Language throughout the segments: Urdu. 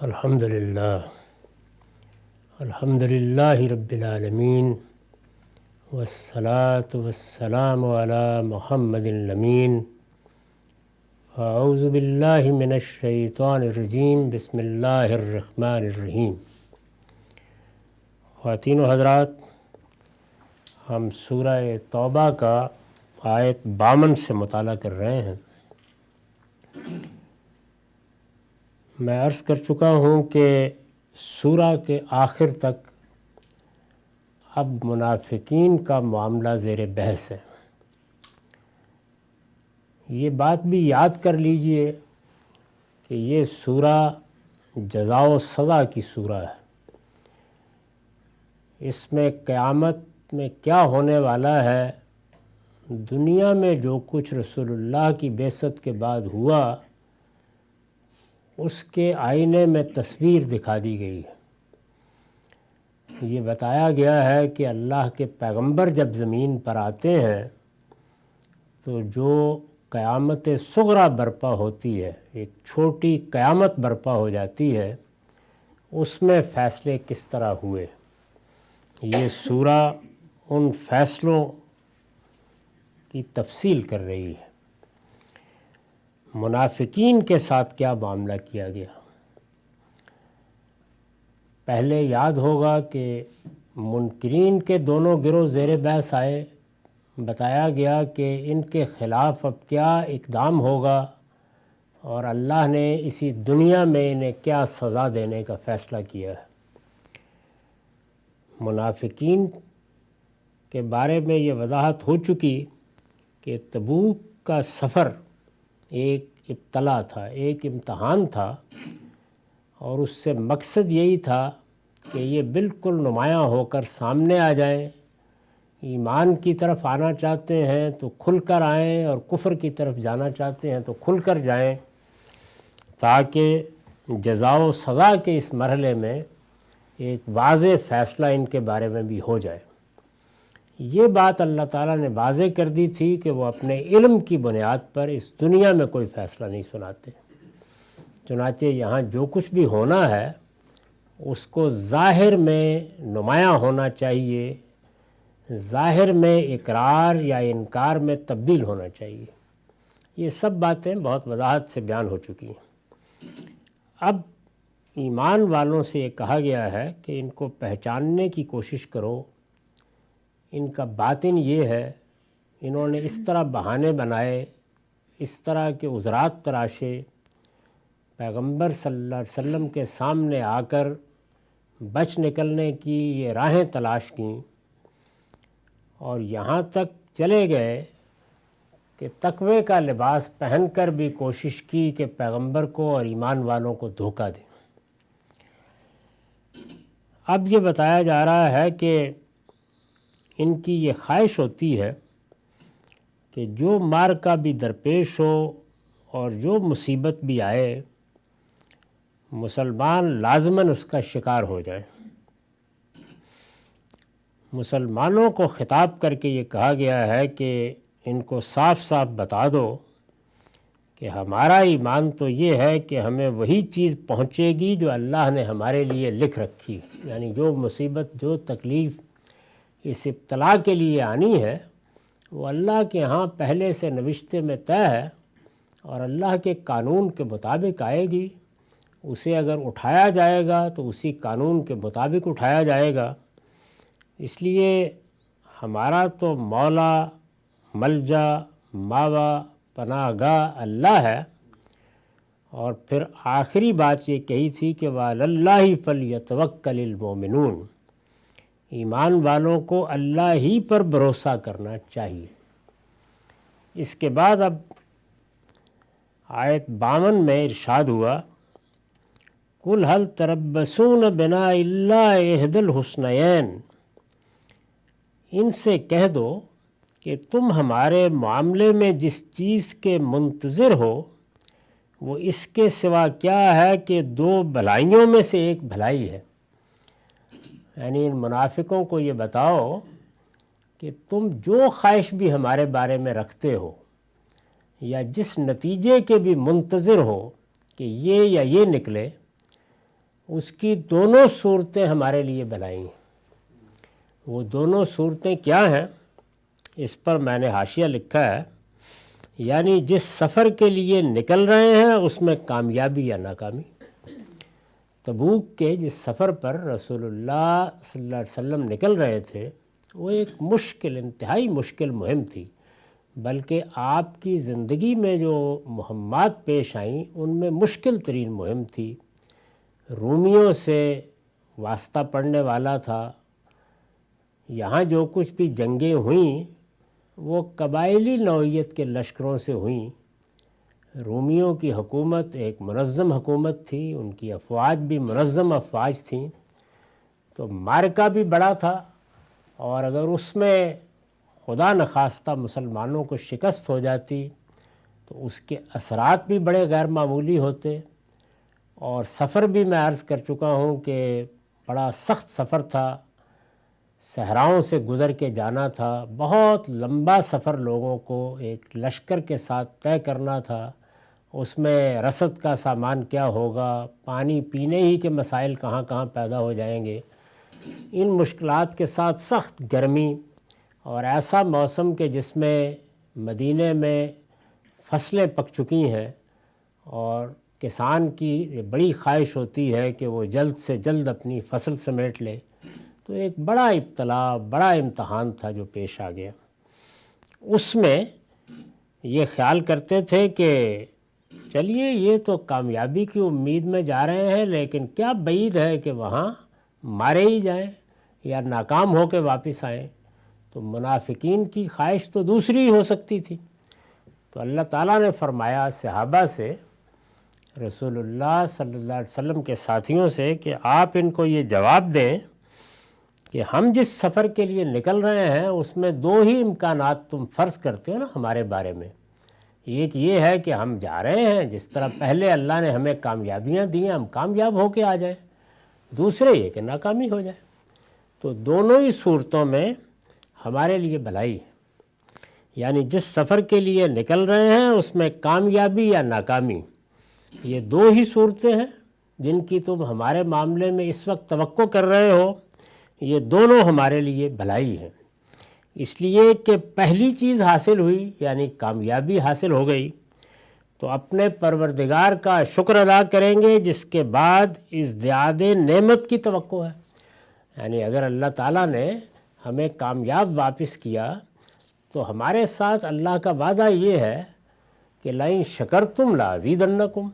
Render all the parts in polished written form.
الحمد للہ رب العالمین والصلاة والسلام علی محمد الامین اعوذ باللہ من الشیطان الرجیم بسم اللہ الرحمن الرحیم۔ خواتین و حضرات، ہم سورہ توبہ کا آیت 52 سے مطالعہ کر رہے ہیں۔ میں عرض کر چکا ہوں کہ سورہ کے آخر تک اب منافقین کا معاملہ زیر بحث ہے۔ یہ بات بھی یاد کر لیجئے کہ یہ سورہ جزا و سزا کی سورہ ہے۔ اس میں قیامت میں کیا ہونے والا ہے، دنیا میں جو کچھ رسول اللہ کی بعثت کے بعد ہوا اس کے آئینے میں تصویر دکھا دی گئی ہے۔ یہ بتایا گیا ہے کہ اللہ کے پیغمبر جب زمین پر آتے ہیں تو جو قیامت صغریٰ برپا ہوتی ہے، ایک چھوٹی قیامت برپا ہو جاتی ہے، اس میں فیصلے کس طرح ہوئے۔ یہ سورہ ان فیصلوں کی تفصیل کر رہی ہے۔ منافقین کے ساتھ کیا معاملہ کیا گیا۔ پہلے یاد ہوگا کہ منکرین کے دونوں گروہ زیر بحث آئے، بتایا گیا کہ ان کے خلاف اب کیا اقدام ہوگا اور اللہ نے اسی دنیا میں انہیں کیا سزا دینے کا فیصلہ کیا ہے۔ منافقین کے بارے میں یہ وضاحت ہو چکی کہ تبوک کا سفر ایک ابتلا تھا، ایک امتحان تھا، اور اس سے مقصد یہی تھا کہ یہ بالکل نمایاں ہو کر سامنے آ جائیں۔ ایمان کی طرف آنا چاہتے ہیں تو کھل کر آئیں، اور کفر کی طرف جانا چاہتے ہیں تو کھل کر جائیں، تاکہ جزا و سزا کے اس مرحلے میں ایک واضح فیصلہ ان کے بارے میں بھی ہو جائے۔ یہ بات اللہ تعالیٰ نے واضح کر دی تھی کہ وہ اپنے علم کی بنیاد پر اس دنیا میں کوئی فیصلہ نہیں سناتے۔ چنانچہ یہاں جو کچھ بھی ہونا ہے اس کو ظاہر میں نمایاں ہونا چاہیے، ظاہر میں اقرار یا انکار میں تبدیل ہونا چاہیے۔ یہ سب باتیں بہت وضاحت سے بیان ہو چکی ہیں۔ اب ایمان والوں سے یہ کہا گیا ہے کہ ان کو پہچاننے کی کوشش کرو۔ ان کا باطن یہ ہے، انہوں نے اس طرح بہانے بنائے، اس طرح کے عذرات تراشے، پیغمبر صلی اللہ علیہ وسلم کے سامنے آ کر بچ نکلنے کی یہ راہیں تلاش کیں، اور یہاں تک چلے گئے کہ تقوی کا لباس پہن کر بھی کوشش کی کہ پیغمبر کو اور ایمان والوں کو دھوکہ دیں۔ اب یہ بتایا جا رہا ہے کہ ان کی یہ خواہش ہوتی ہے کہ جو معرکہ بھی درپیش ہو اور جو مصیبت بھی آئے، مسلمان لازماً اس کا شکار ہو جائے۔ مسلمانوں کو خطاب کر کے یہ کہا گیا ہے کہ ان کو صاف صاف بتا دو کہ ہمارا ایمان تو یہ ہے کہ ہمیں وہی چیز پہنچے گی جو اللہ نے ہمارے لیے لکھ رکھی، یعنی جو مصیبت، جو تکلیف اس ابتلا کے لیے آنی ہے وہ اللہ کے ہاں پہلے سے نوشتے میں طے ہے، اور اللہ کے قانون کے مطابق آئے گی۔ اسے اگر اٹھایا جائے گا تو اسی قانون کے مطابق اٹھایا جائے گا۔ اس لیے ہمارا تو مولا، ملجا، ماوا، پناہ گاہ اللہ ہے۔ اور پھر آخری بات یہ کہی تھی کہ وَعَلَى اللَّهِ فَلْيَتَوَكَّلِ الْمُؤْمِنُونَ، ایمان والوں کو اللہ ہی پر بھروسہ کرنا چاہیے۔ اس کے بعد اب آیت 52 میں ارشاد ہوا، قُلْ هَلْ تَرَبَّصُونَ بِنَا إِلَّا إِحْدَى الْحُسْنَيَيْنِ، ان سے کہہ دو کہ تم ہمارے معاملے میں جس چیز کے منتظر ہو وہ اس کے سوا کیا ہے کہ دو بھلائیوں میں سے ایک بھلائی ہے۔ یعنی ان منافقوں کو یہ بتاؤ کہ تم جو خواہش بھی ہمارے بارے میں رکھتے ہو یا جس نتیجے کے بھی منتظر ہو کہ یہ یا یہ نکلے، اس کی دونوں صورتیں ہمارے لیے بنائی ہیں۔ وہ دونوں صورتیں کیا ہیں، اس پر میں نے حاشیہ لکھا ہے، یعنی جس سفر کے لیے نکل رہے ہیں اس میں کامیابی یا ناکامی۔ تبوک کے جس سفر پر رسول اللہ صلی اللہ علیہ وسلم نکل رہے تھے، وہ ایک مشکل، انتہائی مشکل مہم تھی، بلکہ آپ کی زندگی میں جو مہمات پیش آئیں ان میں مشکل ترین مہم تھی۔ رومیوں سے واسطہ پڑنے والا تھا۔ یہاں جو کچھ بھی جنگیں ہوئیں وہ قبائلی نوعیت کے لشکروں سے ہوئیں۔ رومیوں کی حکومت ایک منظم حکومت تھی، ان کی افواج بھی منظم افواج تھیں، تو معرکہ بھی بڑا تھا، اور اگر اس میں خدا نخواستہ مسلمانوں کو شکست ہو جاتی تو اس کے اثرات بھی بڑے غیر معمولی ہوتے۔ اور سفر بھی میں عرض کر چکا ہوں کہ بڑا سخت سفر تھا، صحراؤں سے گزر کے جانا تھا، بہت لمبا سفر لوگوں کو ایک لشکر کے ساتھ طے کرنا تھا۔ اس میں رسد کا سامان کیا ہوگا، پانی پینے ہی کے مسائل کہاں کہاں پیدا ہو جائیں گے، ان مشکلات کے ساتھ سخت گرمی، اور ایسا موسم کہ جس میں مدینے میں فصلیں پک چکی ہیں، اور کسان کی بڑی خواہش ہوتی ہے کہ وہ جلد سے جلد اپنی فصل سمیٹ لے۔ تو ایک بڑا ابتلا، بڑا امتحان تھا جو پیش آ گیا۔ اس میں یہ خیال کرتے تھے کہ چلیے یہ تو کامیابی کی امید میں جا رہے ہیں، لیکن کیا بعید ہے کہ وہاں مارے ہی جائیں یا ناکام ہو کے واپس آئیں۔ تو منافقین کی خواہش تو دوسری ہی ہو سکتی تھی۔ تو اللہ تعالیٰ نے فرمایا صحابہ سے، رسول اللہ صلی اللہ علیہ وسلم کے ساتھیوں سے، کہ آپ ان کو یہ جواب دیں کہ ہم جس سفر کے لیے نکل رہے ہیں اس میں دو ہی امکانات تم فرض کرتے ہو نا ہمارے بارے میں۔ ایک یہ ہے کہ ہم جا رہے ہیں، جس طرح پہلے اللہ نے ہمیں کامیابیاں دی ہیں ہم کامیاب ہو کے آ جائیں، دوسرے یہ کہ ناکامی ہو جائے۔ تو دونوں ہی صورتوں میں ہمارے لیے بھلائی ہے، یعنی جس سفر کے لیے نکل رہے ہیں اس میں کامیابی یا ناکامی، یہ دو ہی صورتیں ہیں جن کی تم ہمارے معاملے میں اس وقت توقع کر رہے ہو، یہ دونوں ہمارے لیے بھلائی ہیں۔ اس لیے کہ پہلی چیز حاصل ہوئی، یعنی کامیابی حاصل ہو گئی، تو اپنے پروردگار کا شکر ادا کریں گے، جس کے بعد ازدیاد نعمت کی توقع ہے۔ یعنی اگر اللہ تعالیٰ نے ہمیں کامیاب واپس کیا تو ہمارے ساتھ اللہ کا وعدہ یہ ہے کہ لئن شکرتم لازیدنکم،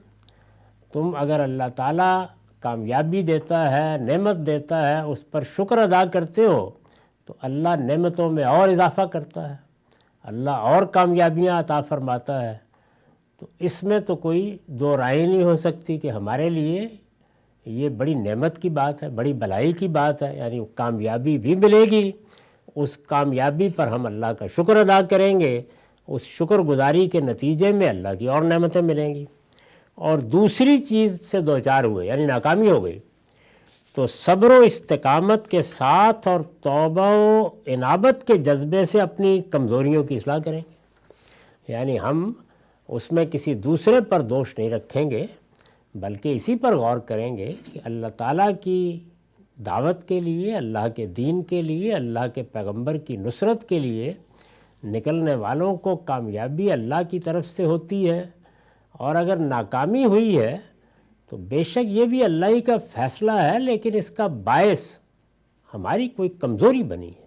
تم اگر اللہ تعالیٰ کامیابی دیتا ہے، نعمت دیتا ہے، اس پر شکر ادا کرتے ہو تو اللہ نعمتوں میں اور اضافہ کرتا ہے، اللہ اور کامیابیاں عطا فرماتا ہے۔ تو اس میں تو کوئی دو رائے نہیں ہو سکتی کہ ہمارے لیے یہ بڑی نعمت کی بات ہے، بڑی بھلائی کی بات ہے، یعنی کامیابی بھی ملے گی، اس کامیابی پر ہم اللہ کا شکر ادا کریں گے، اس شکر گزاری کے نتیجے میں اللہ کی اور نعمتیں ملیں گی۔ اور دوسری چیز سے دوچار ہوئے، یعنی ناکامی ہو گئی، تو صبر و استقامت کے ساتھ اور توبہ و انابت کے جذبے سے اپنی کمزوریوں کی اصلاح کریں گے۔ یعنی ہم اس میں کسی دوسرے پر دوش نہیں رکھیں گے، بلکہ اسی پر غور کریں گے کہ اللہ تعالیٰ کی دعوت کے لیے، اللہ کے دین کے لیے، اللہ کے پیغمبر کی نصرت کے لیے نکلنے والوں کو کامیابی اللہ کی طرف سے ہوتی ہے، اور اگر ناکامی ہوئی ہے تو بے شک یہ بھی اللہ ہی کا فیصلہ ہے، لیکن اس کا باعث ہماری کوئی کمزوری بنی ہے،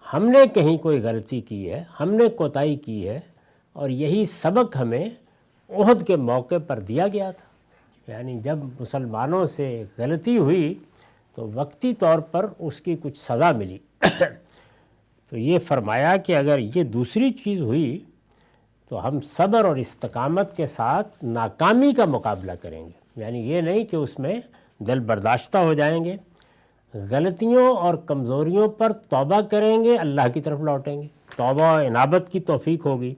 ہم نے کہیں کوئی غلطی کی ہے، ہم نے کوتاہی کی ہے، اور یہی سبق ہمیں احد کے موقع پر دیا گیا تھا۔ یعنی جب مسلمانوں سے غلطی ہوئی تو وقتی طور پر اس کی کچھ سزا ملی تو یہ فرمایا کہ اگر یہ دوسری چیز ہوئی تو ہم صبر اور استقامت کے ساتھ ناکامی کا مقابلہ کریں گے، یعنی یہ نہیں کہ اس میں دل برداشتہ ہو جائیں گے، غلطیوں اور کمزوریوں پر توبہ کریں گے، اللہ کی طرف لوٹیں گے، توبہ و انابت کی توفیق ہوگی،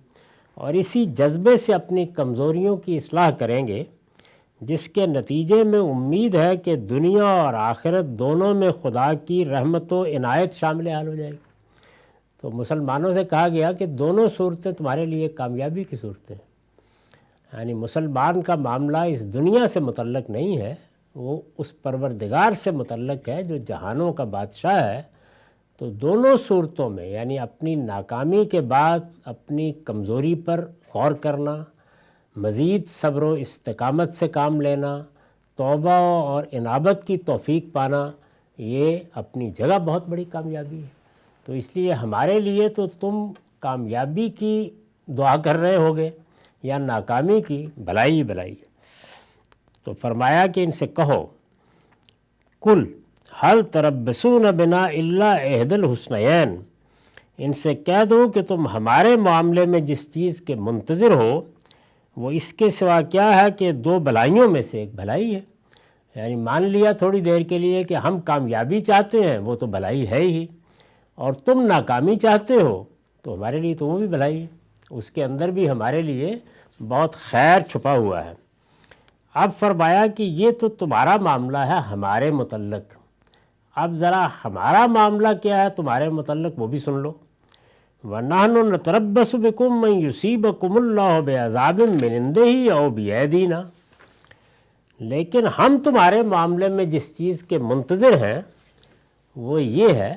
اور اسی جذبے سے اپنی کمزوریوں کی اصلاح کریں گے، جس کے نتیجے میں امید ہے کہ دنیا اور آخرت دونوں میں خدا کی رحمت و عنایت شامل حال ہو جائے گی۔ تو مسلمانوں سے کہا گیا کہ دونوں صورتیں تمہارے لیے کامیابی کی صورتیں ہیں، یعنی مسلمان کا معاملہ اس دنیا سے متعلق نہیں ہے، وہ اس پروردگار سے متعلق ہے جو جہانوں کا بادشاہ ہے، تو دونوں صورتوں میں یعنی اپنی ناکامی کے بعد اپنی کمزوری پر غور کرنا، مزید صبر و استقامت سے کام لینا، توبہ اور انابت کی توفیق پانا، یہ اپنی جگہ بہت بڑی کامیابی ہے۔ تو اس لیے ہمارے لیے تو تم کامیابی کی دعا کر رہے ہوگے یا ناکامی کی، بھلائی بھلائی ہے۔ تو فرمایا کہ ان سے کہو، کل حل تربصون بنا الا احد الحسنین، ان سے کہہ دو کہ تم ہمارے معاملے میں جس چیز کے منتظر ہو وہ اس کے سوا کیا ہے کہ دو بھلائیوں میں سے ایک بھلائی ہے۔ یعنی مان لیا تھوڑی دیر کے لیے کہ ہم کامیابی چاہتے ہیں، وہ تو بھلائی ہے ہی، اور تم ناکامی چاہتے ہو تو ہمارے لیے تو وہ بھی بھلائی ہے، اس کے اندر بھی ہمارے لیے بہت خیر چھپا ہوا ہے۔ اب فرمایا کہ یہ تو تمہارا معاملہ ہے ہمارے متعلق، اب ذرا ہمارا معاملہ کیا ہے تمہارے متعلق وہ بھی سن لو۔ وَنَحْنُ نَتَرَبَّصُ بِكُم مَّن يُصِيبَكُمُ اللَّهُ بِعَذَابٍ مِّنْ عِندِهِ أَوْ بِأَيْدِينَا، لیکن ہم تمہارے معاملے میں جس چیز کے منتظر ہیں وہ یہ ہے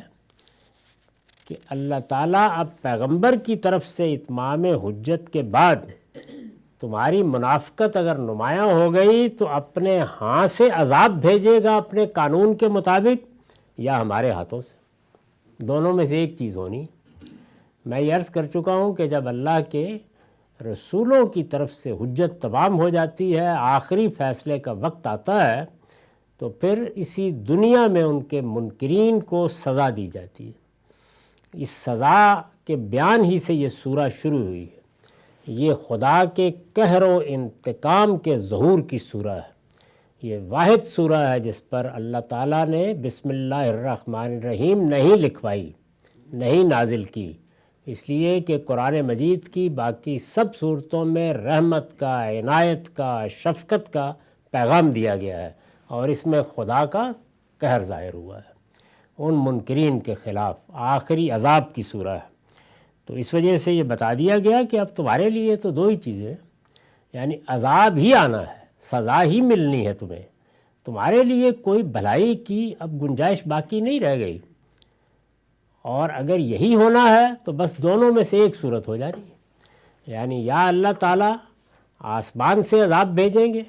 کہ اللہ تعالیٰ اب پیغمبر کی طرف سے اتمام حجت کے بعد تمہاری منافقت اگر نمایاں ہو گئی تو اپنے ہاں سے عذاب بھیجے گا اپنے قانون کے مطابق، یا ہمارے ہاتھوں سے، دونوں میں سے ایک چیز ہونی۔ میں یہ عرض کر چکا ہوں کہ جب اللہ کے رسولوں کی طرف سے حجت تمام ہو جاتی ہے، آخری فیصلے کا وقت آتا ہے، تو پھر اسی دنیا میں ان کے منکرین کو سزا دی جاتی ہے۔ اس سزا کے بیان ہی سے یہ سورہ شروع ہوئی ہے۔ یہ خدا کے قہر و انتقام کے ظہور کی سورہ ہے۔ یہ واحد سورہ ہے جس پر اللہ تعالیٰ نے بسم اللہ الرحمن الرحیم نہیں لکھوائی، نہیں نازل کی، اس لیے کہ قرآن مجید کی باقی سب صورتوں میں رحمت کا، عنایت کا، شفقت کا پیغام دیا گیا ہے، اور اس میں خدا کا قہر ظاہر ہوا ہے ان منکرین کے خلاف، آخری عذاب کی سورہ ہے۔ تو اس وجہ سے یہ بتا دیا گیا کہ اب تمہارے لیے تو دو ہی چیزیں، یعنی عذاب ہی آنا ہے، سزا ہی ملنی ہے تمہیں، تمہارے لیے کوئی بھلائی کی اب گنجائش باقی نہیں رہ گئی، اور اگر یہی ہونا ہے تو بس دونوں میں سے ایک صورت ہو جانی ہے، یعنی یا اللہ تعالیٰ آسمان سے عذاب بھیجیں گے،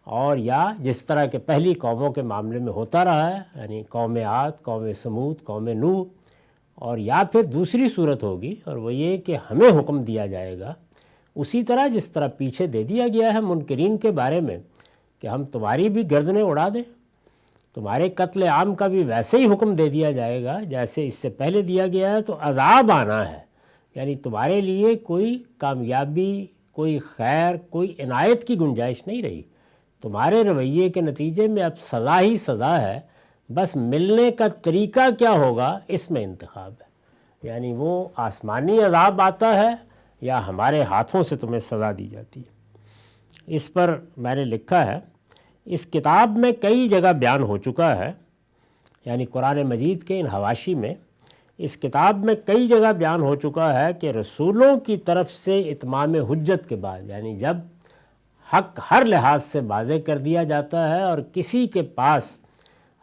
اور یا جس طرح کے پہلی قوموں کے معاملے میں ہوتا رہا ہے، یعنی قوم عاد، قوم سمود، قوم نوح، اور یا پھر دوسری صورت ہوگی، اور وہ یہ کہ ہمیں حکم دیا جائے گا اسی طرح جس طرح پیچھے دے دیا گیا ہے منکرین کے بارے میں کہ ہم تمہاری بھی گردنیں اڑا دیں، تمہارے قتل عام کا بھی ویسے ہی حکم دے دیا جائے گا جیسے اس سے پہلے دیا گیا ہے، تو عذاب آنا ہے، یعنی تمہارے لیے کوئی کامیابی، کوئی خیر، کوئی عنایت کی گنجائش نہیں رہی، تمہارے رویے کے نتیجے میں اب سزا ہی سزا ہے، بس ملنے کا طریقہ کیا ہوگا اس میں انتخاب ہے، یعنی وہ آسمانی عذاب آتا ہے یا ہمارے ہاتھوں سے تمہیں سزا دی جاتی ہے۔ اس پر میں نے لکھا ہے، اس کتاب میں کئی جگہ بیان ہو چکا ہے، یعنی قرآن مجید کے ان حواشی میں اس کتاب میں کئی جگہ بیان ہو چکا ہے کہ رسولوں کی طرف سے اتمام حجت کے بعد، یعنی جب حق ہر لحاظ سے واضح کر دیا جاتا ہے اور کسی کے پاس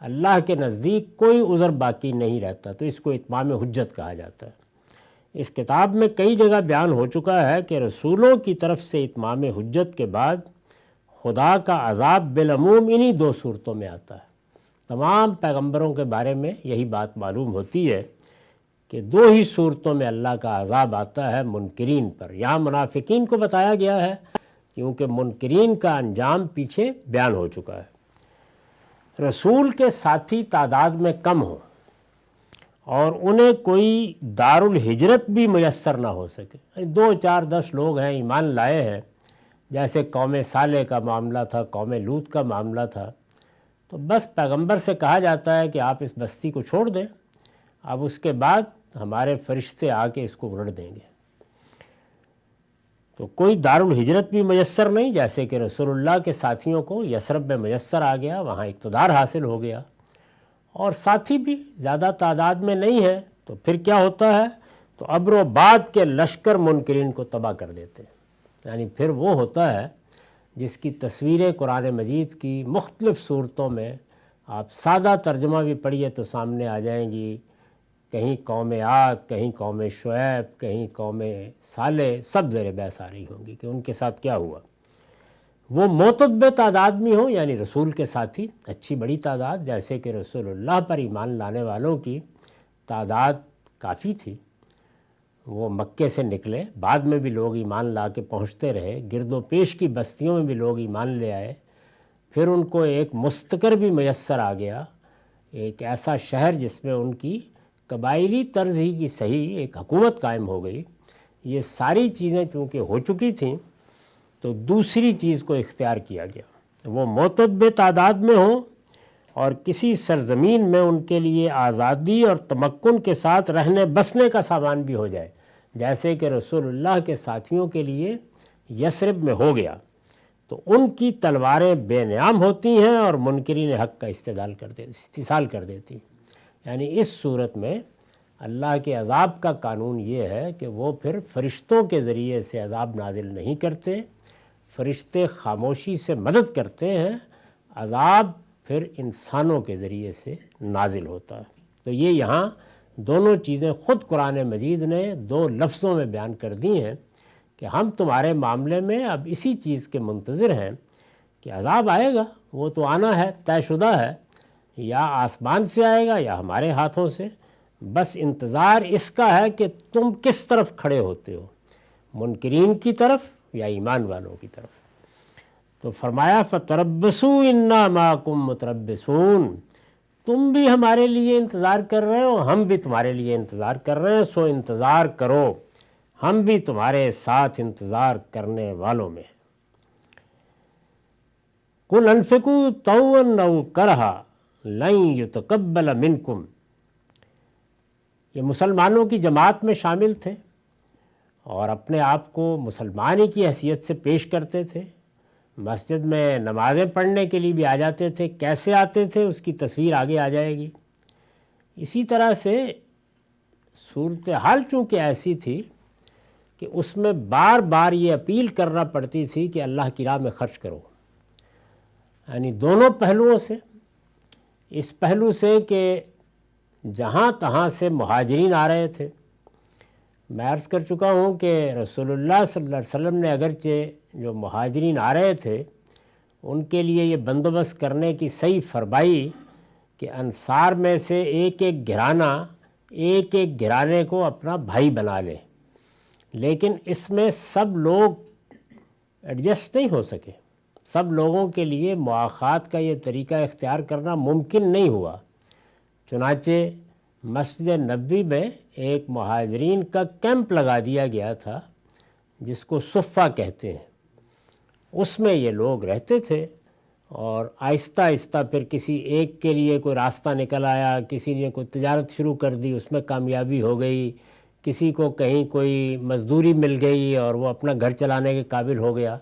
اللہ کے نزدیک کوئی عذر باقی نہیں رہتا، تو اس کو اتمام حجت کہا جاتا ہے۔ اس کتاب میں کئی جگہ بیان ہو چکا ہے کہ رسولوں کی طرف سے اتمام حجت کے بعد خدا کا عذاب بالعموم انہی دو صورتوں میں آتا ہے۔ تمام پیغمبروں کے بارے میں یہی بات معلوم ہوتی ہے کہ دو ہی صورتوں میں اللہ کا عذاب آتا ہے منکرین پر۔ یہاں منافقین کو بتایا گیا ہے کیونکہ منکرین کا انجام پیچھے بیان ہو چکا ہے۔ رسول کے ساتھی تعداد میں کم ہوں اور انہیں کوئی دارالہجرت بھی میسر نہ ہو سکے، 2 4 10 لوگ ہیں ایمان لائے ہیں، جیسے قوم صالح کا معاملہ تھا، قوم لوط کا معاملہ تھا، تو بس پیغمبر سے کہا جاتا ہے کہ آپ اس بستی کو چھوڑ دیں، اب اس کے بعد ہمارے فرشتے آ کے اس کو الٹ دیں گے۔ تو کوئی دارالہجرت بھی میسر نہیں، جیسے کہ رسول اللہ کے ساتھیوں کو یثرب میں میسر آ گیا، وہاں اقتدار حاصل ہو گیا، اور ساتھی بھی زیادہ تعداد میں نہیں ہے، تو پھر کیا ہوتا ہے، تو ابر و باد کے لشکر منکرین کو تباہ کر دیتے ہیں، یعنی پھر وہ ہوتا ہے جس کی تصویریں قرآن مجید کی مختلف صورتوں میں آپ سادہ ترجمہ بھی پڑھیے تو سامنے آ جائیں گی. کہیں قوم عاد، کہیں قوم شعیب، کہیں قوم صالح، سب زیر بحث آ رہی ہوں گی کہ ان کے ساتھ کیا ہوا. وہ معتدب تعداد میں ہوں، یعنی رسول کے ساتھی اچھی بڑی تعداد، جیسے کہ رسول اللہ پر ایمان لانے والوں کی تعداد کافی تھی. وہ مکے سے نکلے، بعد میں بھی لوگ ایمان لا کے پہنچتے رہے، گرد و پیش کی بستیوں میں بھی لوگ ایمان لے آئے. پھر ان کو ایک مستقر بھی میسر آ گیا، ایک ایسا شہر جس میں ان کی قبائلی طرز ہی کی صحیح ایک حکومت قائم ہو گئی. یہ ساری چیزیں چونکہ ہو چکی تھیں تو دوسری چیز کو اختیار کیا گیا، وہ معتدب تعداد میں ہوں اور کسی سرزمین میں ان کے لیے آزادی اور تمکن کے ساتھ رہنے بسنے کا سامان بھی ہو جائے، جیسے کہ رسول اللہ کے ساتھیوں کے لیے یثرب میں ہو گیا. تو ان کی تلواریں بے نیام ہوتی ہیں اور منکرین حق کا استحصال کر دیتی ہیں. یعنی اس صورت میں اللہ کے عذاب کا قانون یہ ہے کہ وہ پھر فرشتوں کے ذریعے سے عذاب نازل نہیں کرتے، فرشتے خاموشی سے مدد کرتے ہیں، عذاب پھر انسانوں کے ذریعے سے نازل ہوتا ہے. تو یہ یہاں دونوں چیزیں خود قرآن مجید نے 2 لفظوں میں بیان کر دی ہیں کہ ہم تمہارے معاملے میں اب اسی چیز کے منتظر ہیں کہ عذاب آئے گا، وہ تو آنا ہے، طے شدہ ہے، یا آسمان سے آئے گا یا ہمارے ہاتھوں سے. بس انتظار اس کا ہے کہ تم کس طرف کھڑے ہوتے ہو، منکرین کی طرف یا ایمان والوں کی طرف. تو فرمایا فَتَرَبَّصُوا إِنَّا مَعَكُمْ مُتَرَبِّصُونَ، تم بھی ہمارے لیے انتظار کر رہے ہو، ہم بھی تمہارے لیے انتظار کر رہے ہیں، سو انتظار کرو، ہم بھی تمہارے ساتھ انتظار کرنے والوں میں. قُلْ أَنفِقُوا طَوْعًا أَوْ كَرْهًا لَن يُتَقَبَّلَ مِنكُمْ، یہ مسلمانوں کی جماعت میں شامل تھے اور اپنے آپ کو مسلمان ہی کی حیثیت سے پیش کرتے تھے. مسجد میں نمازیں پڑھنے کے لیے بھی آ جاتے تھے. کیسے آتے تھے اس کی تصویر آگے آ جائے گی. اسی طرح سے صورتحال چونکہ ایسی تھی کہ اس میں بار بار یہ اپیل کرنا پڑتی تھی کہ اللہ کی راہ میں خرچ کرو، یعنی دونوں پہلوؤں سے. اس پہلو سے کہ جہاں تہاں سے مہاجرین آ رہے تھے. میں عرض کر چکا ہوں کہ رسول اللہ صلی اللہ علیہ وسلم نے اگرچہ جو مہاجرین آ رہے تھے ان کے لیے یہ بندوبست کرنے کی صحیح فرمائی کہ انصار میں سے ایک ایک گھرانے کو اپنا بھائی بنا لے، لیکن اس میں سب لوگ ایڈجسٹ نہیں ہو سکے. سب لوگوں کے لیے مواخات کا یہ طریقہ اختیار کرنا ممکن نہیں ہوا. چنانچہ مسجد نبوی میں ایک مہاجرین کا کیمپ لگا دیا گیا تھا جس کو صفہ کہتے ہیں. اس میں یہ لوگ رہتے تھے اور آہستہ آہستہ پھر کسی ایک کے لیے کوئی راستہ نکل آیا، کسی نے کوئی تجارت شروع کر دی، اس میں کامیابی ہو گئی، کسی کو کہیں کوئی مزدوری مل گئی اور وہ اپنا گھر چلانے کے قابل ہو گیا.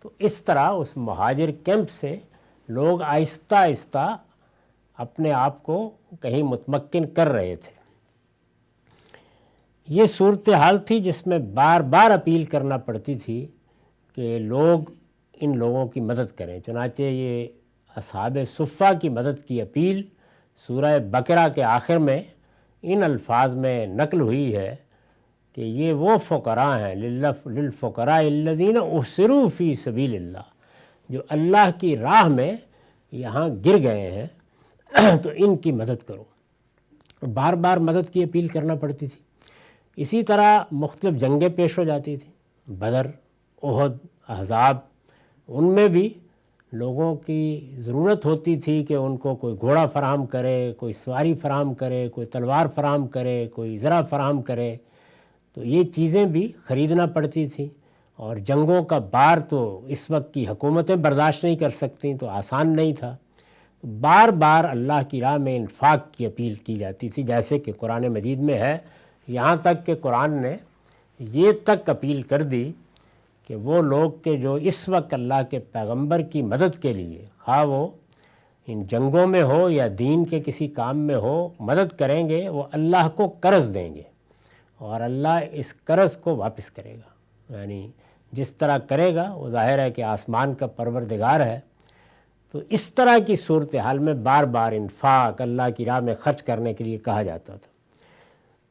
تو اس طرح اس مہاجر کیمپ سے لوگ آہستہ آہستہ اپنے آپ کو کہیں متمکن کر رہے تھے. یہ صورتحال تھی جس میں بار بار اپیل کرنا پڑتی تھی کہ لوگ ان لوگوں کی مدد کریں. چنانچہ یہ اصحاب صفہ کی مدد کی اپیل سورہ بقرہ کے آخر میں ان الفاظ میں نقل ہوئی ہے کہ یہ وہ فقراء ہیں، للفقراء الذین احصروا فی سبیل اللہ، جو اللہ کی راہ میں یہاں گر گئے ہیں، تو ان کی مدد کرو. بار بار مدد کی اپیل کرنا پڑتی تھی. اسی طرح مختلف جنگیں پیش ہو جاتی تھیں، بدر، احد، احزاب. ان میں بھی لوگوں کی ضرورت ہوتی تھی کہ ان کو کوئی گھوڑا فراہم کرے، کوئی سواری فراہم کرے، کوئی تلوار فراہم کرے، کوئی زرہ فراہم کرے. تو یہ چیزیں بھی خریدنا پڑتی تھیں اور جنگوں کا بار تو اس وقت کی حکومتیں برداشت نہیں کر سکتیں، تو آسان نہیں تھا. بار بار اللہ کی راہ میں انفاق کی اپیل کی جاتی تھی، جیسے کہ قرآن مجید میں ہے. یہاں تک کہ قرآن نے یہ تک اپیل کر دی کہ وہ لوگ کہ جو اس وقت اللہ کے پیغمبر کی مدد کے لیے، خواہ وہ ان جنگوں میں ہو یا دین کے کسی کام میں ہو، مدد کریں گے، وہ اللہ کو قرض دیں گے اور اللہ اس قرض کو واپس کرے گا. یعنی جس طرح کرے گا وہ ظاہر ہے کہ آسمان کا پروردگار ہے۔ تو اس طرح کی صورتحال میں بار بار انفاق، اللہ کی راہ میں خرچ کرنے کے لیے کہا جاتا تھا۔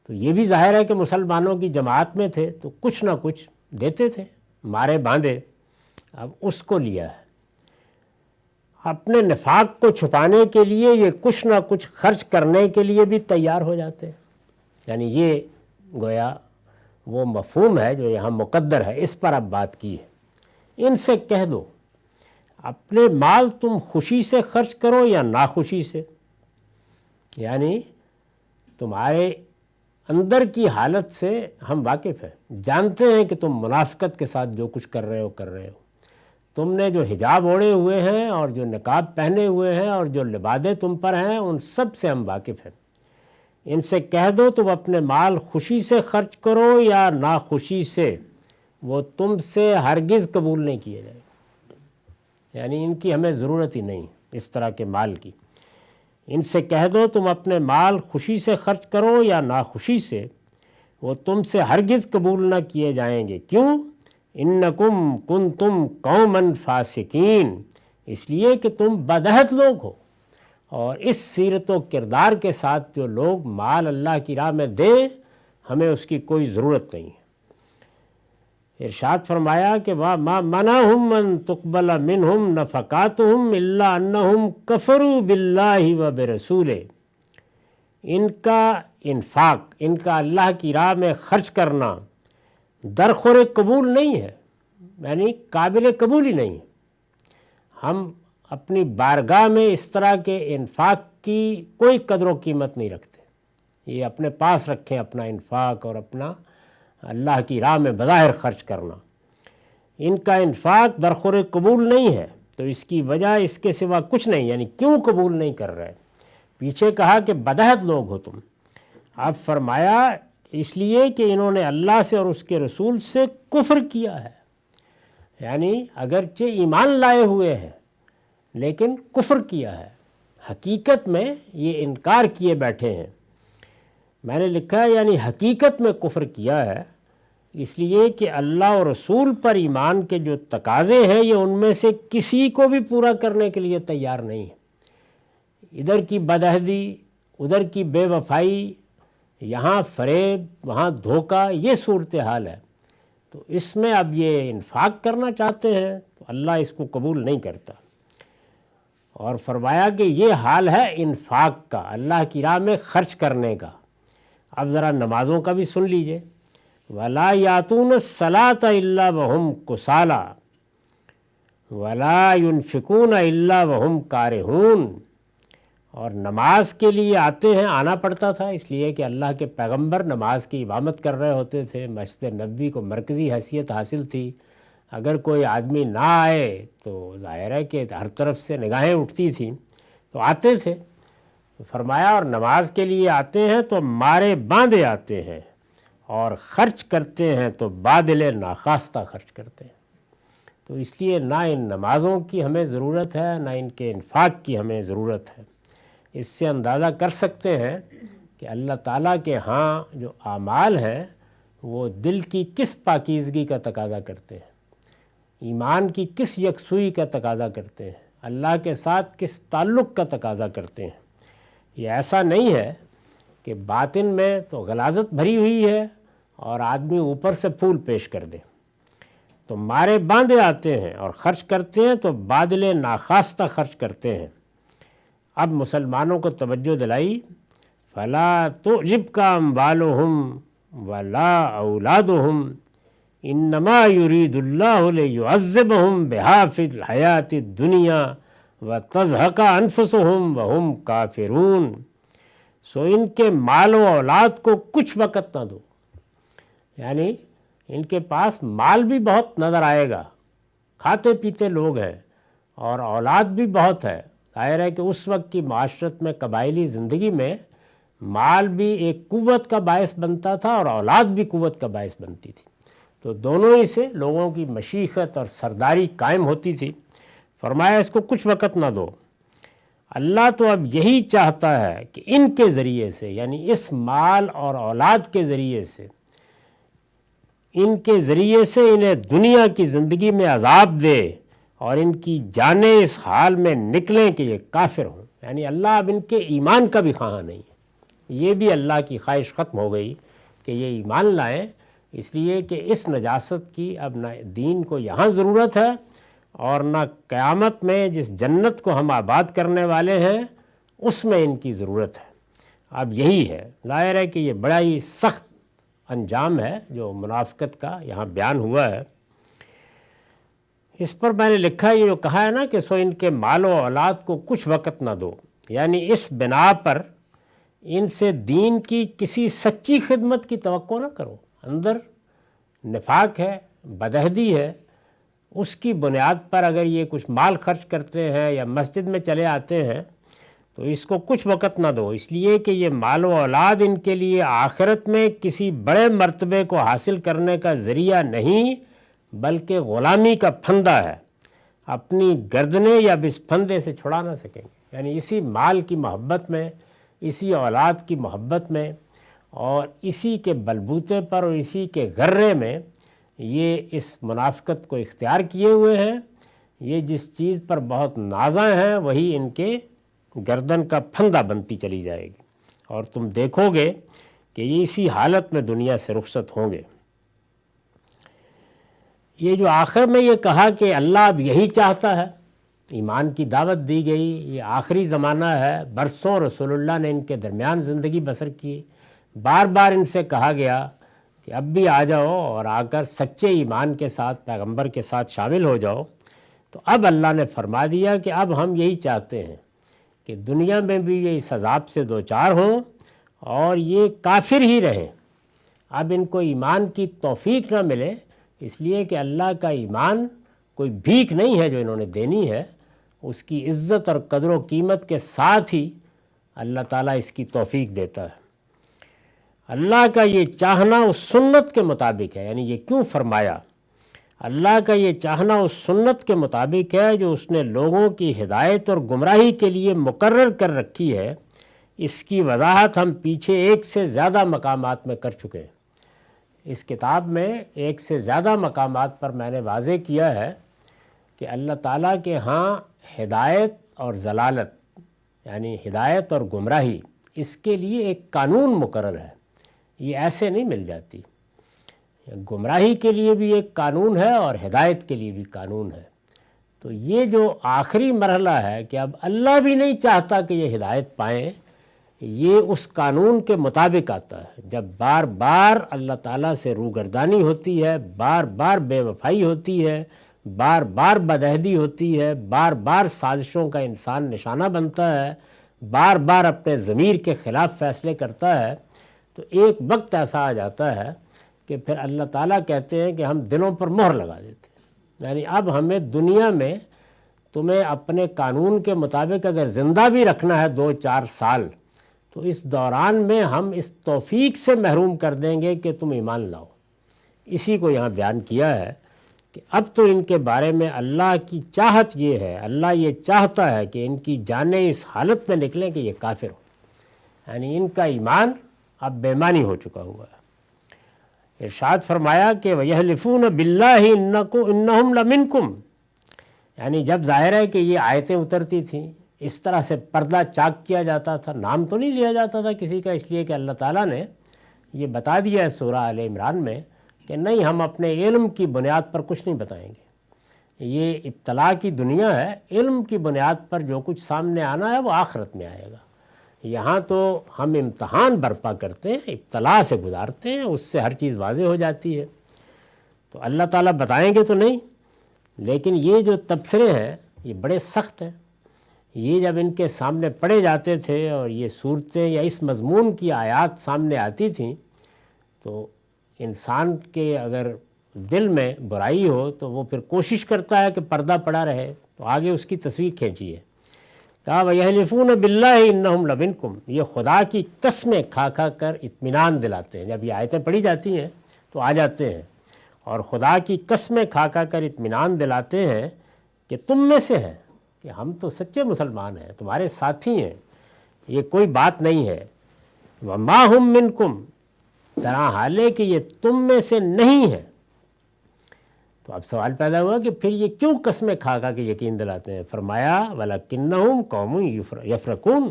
تو یہ بھی ظاہر ہے کہ مسلمانوں کی جماعت میں تھے تو کچھ نہ کچھ دیتے تھے، مارے باندھے۔ اب اس کو لیا ہے، اپنے نفاق کو چھپانے کے لیے یہ کچھ نہ کچھ خرچ کرنے کے لیے بھی تیار ہو جاتے ہیں۔ یعنی یہ گویا وہ مفہوم ہے جو یہاں مقدر ہے، اس پر اب بات کی ہے۔ ان سے کہہ دو اپنے مال تم خوشی سے خرچ کرو یا ناخوشی سے، یعنی تمہارے اندر کی حالت سے ہم واقف ہیں، جانتے ہیں کہ تم منافقت کے ساتھ جو کچھ کر رہے ہو، تم نے جو حجاب اوڑھے ہوئے ہیں اور جو نقاب پہنے ہوئے ہیں اور جو لبادے تم پر ہیں، ان سب سے ہم واقف ہیں۔ ان سے کہہ دو تم اپنے مال خوشی سے خرچ کرو یا ناخوشی سے، وہ تم سے ہرگز قبول نہیں کیے جائے، یعنی ان کی ہمیں ضرورت ہی نہیں اس طرح کے مال کی۔ ان سے کہہ دو تم اپنے مال خوشی سے خرچ کرو یا ناخوشی سے، وہ تم سے ہرگز قبول نہ کیے جائیں گے۔ کیوں؟ انکم کنتم قوما فاسقین، اس لیے کہ تم بدعہد لوگ ہو، اور اس سیرت و کردار کے ساتھ جو لوگ مال اللہ کی راہ میں دیں، ہمیں اس کی کوئی ضرورت نہیں ہے۔ ارشاد فرمایا کہ وَمَا مَنَعَهُمْ أَن تُقْبَلَ مِنْهُمْ نَفَقَاتُهُمْ إِلَّا أَنَّهُمْ كَفَرُوا بِاللَّهِ وَبِرَسُولِهِ، ان کا انفاق، ان کا اللہ کی راہ میں خرچ کرنا درخور قبول نہیں ہے، یعنی قابل قبول ہی نہیں ہے۔ ہم اپنی بارگاہ میں اس طرح کے انفاق کی کوئی قدر و قیمت نہیں رکھتے، یہ اپنے پاس رکھیں اپنا انفاق اور اپنا اللہ کی راہ میں بظاہر خرچ کرنا۔ ان کا انفاق درخور قبول نہیں ہے، تو اس کی وجہ اس کے سوا کچھ نہیں، یعنی کیوں قبول نہیں کر رہے؟ پیچھے کہا کہ بدعہد لوگ ہو تم، اب فرمایا اس لیے کہ انہوں نے اللہ سے اور اس کے رسول سے کفر کیا ہے، یعنی اگرچہ ایمان لائے ہوئے ہیں لیکن کفر کیا ہے، حقیقت میں یہ انکار کیے بیٹھے ہیں۔ میں نے لکھا ہے یعنی حقیقت میں کفر کیا ہے، اس لیے کہ اللہ اور رسول پر ایمان کے جو تقاضے ہیں یہ ان میں سے کسی کو بھی پورا کرنے کے لیے تیار نہیں ہے۔ ادھر کی بدعہدی، ادھر کی بے وفائی، یہاں فریب، وہاں دھوکہ، یہ صورتحال ہے۔ تو اس میں اب یہ انفاق کرنا چاہتے ہیں تو اللہ اس کو قبول نہیں کرتا، اور فرمایا کہ یہ حال ہے انفاق کا، اللہ کی راہ میں خرچ کرنے کا۔ اب ذرا نمازوں کا بھی سن لیجئے، وَلَا يَأْتُونَ الصَّلَاةَ إِلَّا وَهُمْ كُسَالَىٰ وَلَا يُنْفِقُونَ إِلَّا وَهُمْ كَارِهُونَ، اور نماز کے لیے آتے ہیں، آنا پڑتا تھا اس لیے کہ اللہ کے پیغمبر نماز کی امامت کر رہے ہوتے تھے، مسجد نبوی کو مرکزی حیثیت حاصل تھی۔ اگر کوئی آدمی نہ آئے تو ظاہر ہے کہ ہر طرف سے نگاہیں اٹھتی تھیں، تو آتے تھے۔ فرمایا اور نماز کے لیے آتے ہیں تو مارے باندھے آتے ہیں، اور خرچ کرتے ہیں تو بادل ناخواستہ خرچ کرتے ہیں۔ تو اس لیے نہ ان نمازوں کی ہمیں ضرورت ہے، نہ ان کے انفاق کی ہمیں ضرورت ہے۔ اس سے اندازہ کر سکتے ہیں کہ اللہ تعالیٰ کے ہاں جو اعمال ہیں وہ دل کی کس پاکیزگی کا تقاضا کرتے ہیں، ایمان کی کس یکسوئی کا تقاضا کرتے ہیں، اللہ کے ساتھ کس تعلق کا تقاضا کرتے ہیں۔ یہ ایسا نہیں ہے کہ باطن میں تو غلاظت بھری ہوئی ہے اور آدمی اوپر سے پھول پیش کر دے۔ تو مارے باندھے آتے ہیں اور خرچ کرتے ہیں تو بادل ناخواستہ خرچ کرتے ہیں۔ اب مسلمانوں کو توجہ دلائی، فَلَا تُعْجِبْكَ أَمْوَالُهُمْ وَلَا أَوْلَادُهُمْ إِنَّمَا يُرِيدُ اللَّهُ لِيُعَذِّبَهُمْ بِهَا فِي الْحَيَاةِ الدُّنْيَا وَتَزْهَقَ أَنفُسُهُمْ وَهُمْ كَافِرُونَ، سو ان کے مال و اولاد کو کچھ وقت نہ دو، یعنی ان کے پاس مال بھی بہت نظر آئے گا، کھاتے پیتے لوگ ہیں، اور اولاد بھی بہت ہے۔ ظاہر ہے کہ اس وقت کی معاشرت میں، قبائلی زندگی میں، مال بھی ایک قوت کا باعث بنتا تھا اور اولاد بھی قوت کا باعث بنتی تھی، تو دونوں ہی سے لوگوں کی مشیخت اور سرداری قائم ہوتی تھی۔ فرمایا اس کو کچھ وقت نہ دو۔ اللہ تو اب یہی چاہتا ہے کہ ان کے ذریعے سے، یعنی اس مال اور اولاد کے ذریعے سے، ان کے ذریعے سے انہیں دنیا کی زندگی میں عذاب دے اور ان کی جانیں اس حال میں نکلیں کہ یہ کافر ہوں. یعنی اللہ اب ان کے ایمان کا بھی خواہاں نہیں ہے. یہ بھی اللہ کی خواہش ختم ہو گئی کہ یہ ایمان لائیں، اس لیے کہ اس نجاست کی اب نہ دین کو یہاں ضرورت ہے اور نہ قیامت میں جس جنت کو ہم آباد کرنے والے ہیں اس میں ان کی ضرورت ہے. اب یہی ہے. ظاہر ہے کہ یہ بڑا ہی سخت انجام ہے جو منافقت کا یہاں بیان ہوا ہے. اس پر میں نے لکھا، یہ جو کہا ہے نا کہ سو ان کے مال و اولاد کو کچھ وقت نہ دو، یعنی اس بنا پر ان سے دین کی کسی سچی خدمت کی توقع نہ کرو. اندر نفاق ہے، بدعہدی ہے، اس کی بنیاد پر اگر یہ کچھ مال خرچ کرتے ہیں یا مسجد میں چلے آتے ہیں تو اس کو کچھ وقت نہ دو، اس لیے کہ یہ مال و اولاد ان کے لیے آخرت میں کسی بڑے مرتبے کو حاصل کرنے کا ذریعہ نہیں بلکہ غلامی کا پھندہ ہے. اپنی گردنیں یا اس پھندے سے چھڑا نہ سکیں گے. یعنی اسی مال کی محبت میں، اسی اولاد کی محبت میں اور اسی کے بلبوتے پر اور اسی کے غرے میں یہ اس منافقت کو اختیار کیے ہوئے ہیں. یہ جس چیز پر بہت نازاں ہیں وہی ان کے گردن کا پھندہ بنتی چلی جائے گی اور تم دیکھو گے کہ یہ اسی حالت میں دنیا سے رخصت ہوں گے. یہ جو آخر میں یہ کہا کہ اللہ اب یہی چاہتا ہے، ایمان کی دعوت دی گئی، یہ آخری زمانہ ہے، برسوں رسول اللہ نے ان کے درمیان زندگی بسر کی، بار بار ان سے کہا گیا کہ اب بھی آ جاؤ اور آ کر سچے ایمان کے ساتھ پیغمبر کے ساتھ شامل ہو جاؤ. تو اب اللہ نے فرما دیا کہ اب ہم یہی چاہتے ہیں کہ دنیا میں بھی یہ اس عذاب سے دوچار ہوں اور یہ کافر ہی رہیں. اب ان کو ایمان کی توفیق نہ ملے، اس لیے کہ اللہ کا ایمان کوئی بھیک نہیں ہے جو انہوں نے دینی ہے، اس کی عزت اور قدر و قیمت کے ساتھ ہی اللہ تعالیٰ اس کی توفیق دیتا ہے. اللہ کا یہ چاہنا اس سنت کے مطابق ہے. یعنی یہ کیوں فرمایا؟ اللہ کا یہ چاہنا اس سنت کے مطابق ہے جو اس نے لوگوں کی ہدایت اور گمراہی کے لیے مقرر کر رکھی ہے. اس کی وضاحت ہم پیچھے ایک سے زیادہ مقامات میں کر چکے ہیں. اس کتاب میں ایک سے زیادہ مقامات پر میں نے واضح کیا ہے کہ اللہ تعالیٰ کے ہاں ہدایت اور ضلالت یعنی ہدایت اور گمراہی اس کے لیے ایک قانون مقرر ہے. یہ ایسے نہیں مل جاتی. گمراہی کے لیے بھی ایک قانون ہے اور ہدایت کے لیے بھی قانون ہے. تو یہ جو آخری مرحلہ ہے کہ اب اللہ بھی نہیں چاہتا کہ یہ ہدایت پائیں، یہ اس قانون کے مطابق آتا ہے. جب بار بار اللہ تعالیٰ سے روگردانی ہوتی ہے، بار بار بے وفائی ہوتی ہے، بار بار بدعہدی ہوتی ہے، بار بار سازشوں کا انسان نشانہ بنتا ہے، بار بار اپنے ضمیر کے خلاف فیصلے کرتا ہے، تو ایک وقت ایسا آ جاتا ہے کہ پھر اللہ تعالیٰ کہتے ہیں کہ ہم دلوں پر مہر لگا دیتے ہیں. یعنی اب ہمیں دنیا میں تمہیں اپنے قانون کے مطابق اگر زندہ بھی رکھنا ہے 2-4 سال تو اس دوران میں ہم اس توفیق سے محروم کر دیں گے کہ تم ایمان لاؤ. اسی کو یہاں بیان کیا ہے کہ اب تو ان کے بارے میں اللہ کی چاہت یہ ہے، اللہ یہ چاہتا ہے کہ ان کی جانیں اس حالت میں نکلیں کہ یہ کافر ہو. یعنی ان کا ایمان اب بے معنی ہو چکا ہوا ہے. ارشاد فرمایا کہ وَيَحْلِفُونَ بِاللَّهِ إِنَّهُمْ لَمِنْكُمْ. یعنی جب ظاہر ہے کہ یہ آیتیں اترتی تھیں، اس طرح سے پردہ چاک کیا جاتا تھا، نام تو نہیں لیا جاتا تھا کسی کا، اس لیے کہ اللہ تعالیٰ نے یہ بتا دیا ہے سورہ آل عمران میں کہ نہیں، ہم اپنے علم کی بنیاد پر کچھ نہیں بتائیں گے. یہ ابتلا کی دنیا ہے، علم کی بنیاد پر جو کچھ سامنے آنا ہے وہ آخرت میں آئے گا. یہاں تو ہم امتحان برپا کرتے ہیں، ابتلا سے گزارتے ہیں، اس سے ہر چیز واضح ہو جاتی ہے. تو اللہ تعالیٰ بتائیں گے تو نہیں، لیکن یہ جو تبصرے ہیں یہ بڑے سخت ہیں. یہ جب ان کے سامنے پڑھے جاتے تھے اور یہ صورتیں یا اس مضمون کی آیات سامنے آتی تھیں تو انسان کے اگر دل میں برائی ہو تو وہ پھر کوشش کرتا ہے کہ پردہ پڑا رہے. تو آگے اس کی تصویر کھینچی ہے، کہا وَيَحْلِفُونَ بِاللَّهِ إِنَّهُمْ لَمِنْكُمْ. یہ خدا کی قسمیں کھا کھا کر اطمینان دلاتے ہیں. جب یہ آیتیں پڑھی جاتی ہیں تو آ جاتے ہیں اور خدا کی قسمیں کھا کھا کر اطمینان دلاتے ہیں کہ تم میں سے ہیں، کہ ہم تو سچے مسلمان ہیں، تمہارے ساتھی ہیں، یہ کوئی بات نہیں ہے. وَمَا هُمْ مِنْكُمْ، طرح حال ہے کہ یہ تم میں سے نہیں ہے. تو اب سوال پیدا ہوا کہ پھر یہ کیوں قسمیں کھا کھا کے یقین دلاتے ہیں؟ فرمایا وَلَكِنَّهُمْ قَوْمٌ يَفْرَقُونَ،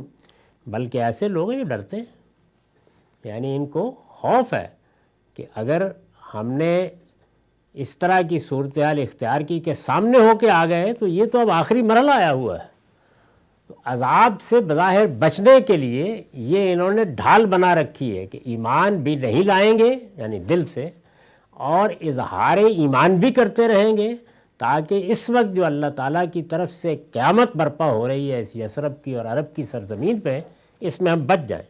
بلکہ ایسے لوگ ہیں جو ڈرتے ہیں، یعنی ان کو خوف ہے کہ اگر ہم نے اس طرح کی صورتحال اختیار کی کہ سامنے ہو کے آ گئے تو یہ تو اب آخری مرحلہ آیا ہوا ہے، تو عذاب سے بظاہر بچنے کے لیے یہ انہوں نے ڈھال بنا رکھی ہے کہ ایمان بھی نہیں لائیں گے یعنی دل سے، اور اظہار ایمان بھی کرتے رہیں گے، تاکہ اس وقت جو اللہ تعالیٰ کی طرف سے قیامت برپا ہو رہی ہے اس یثرب کی اور عرب کی سرزمین پہ، اس میں ہم بچ جائیں۔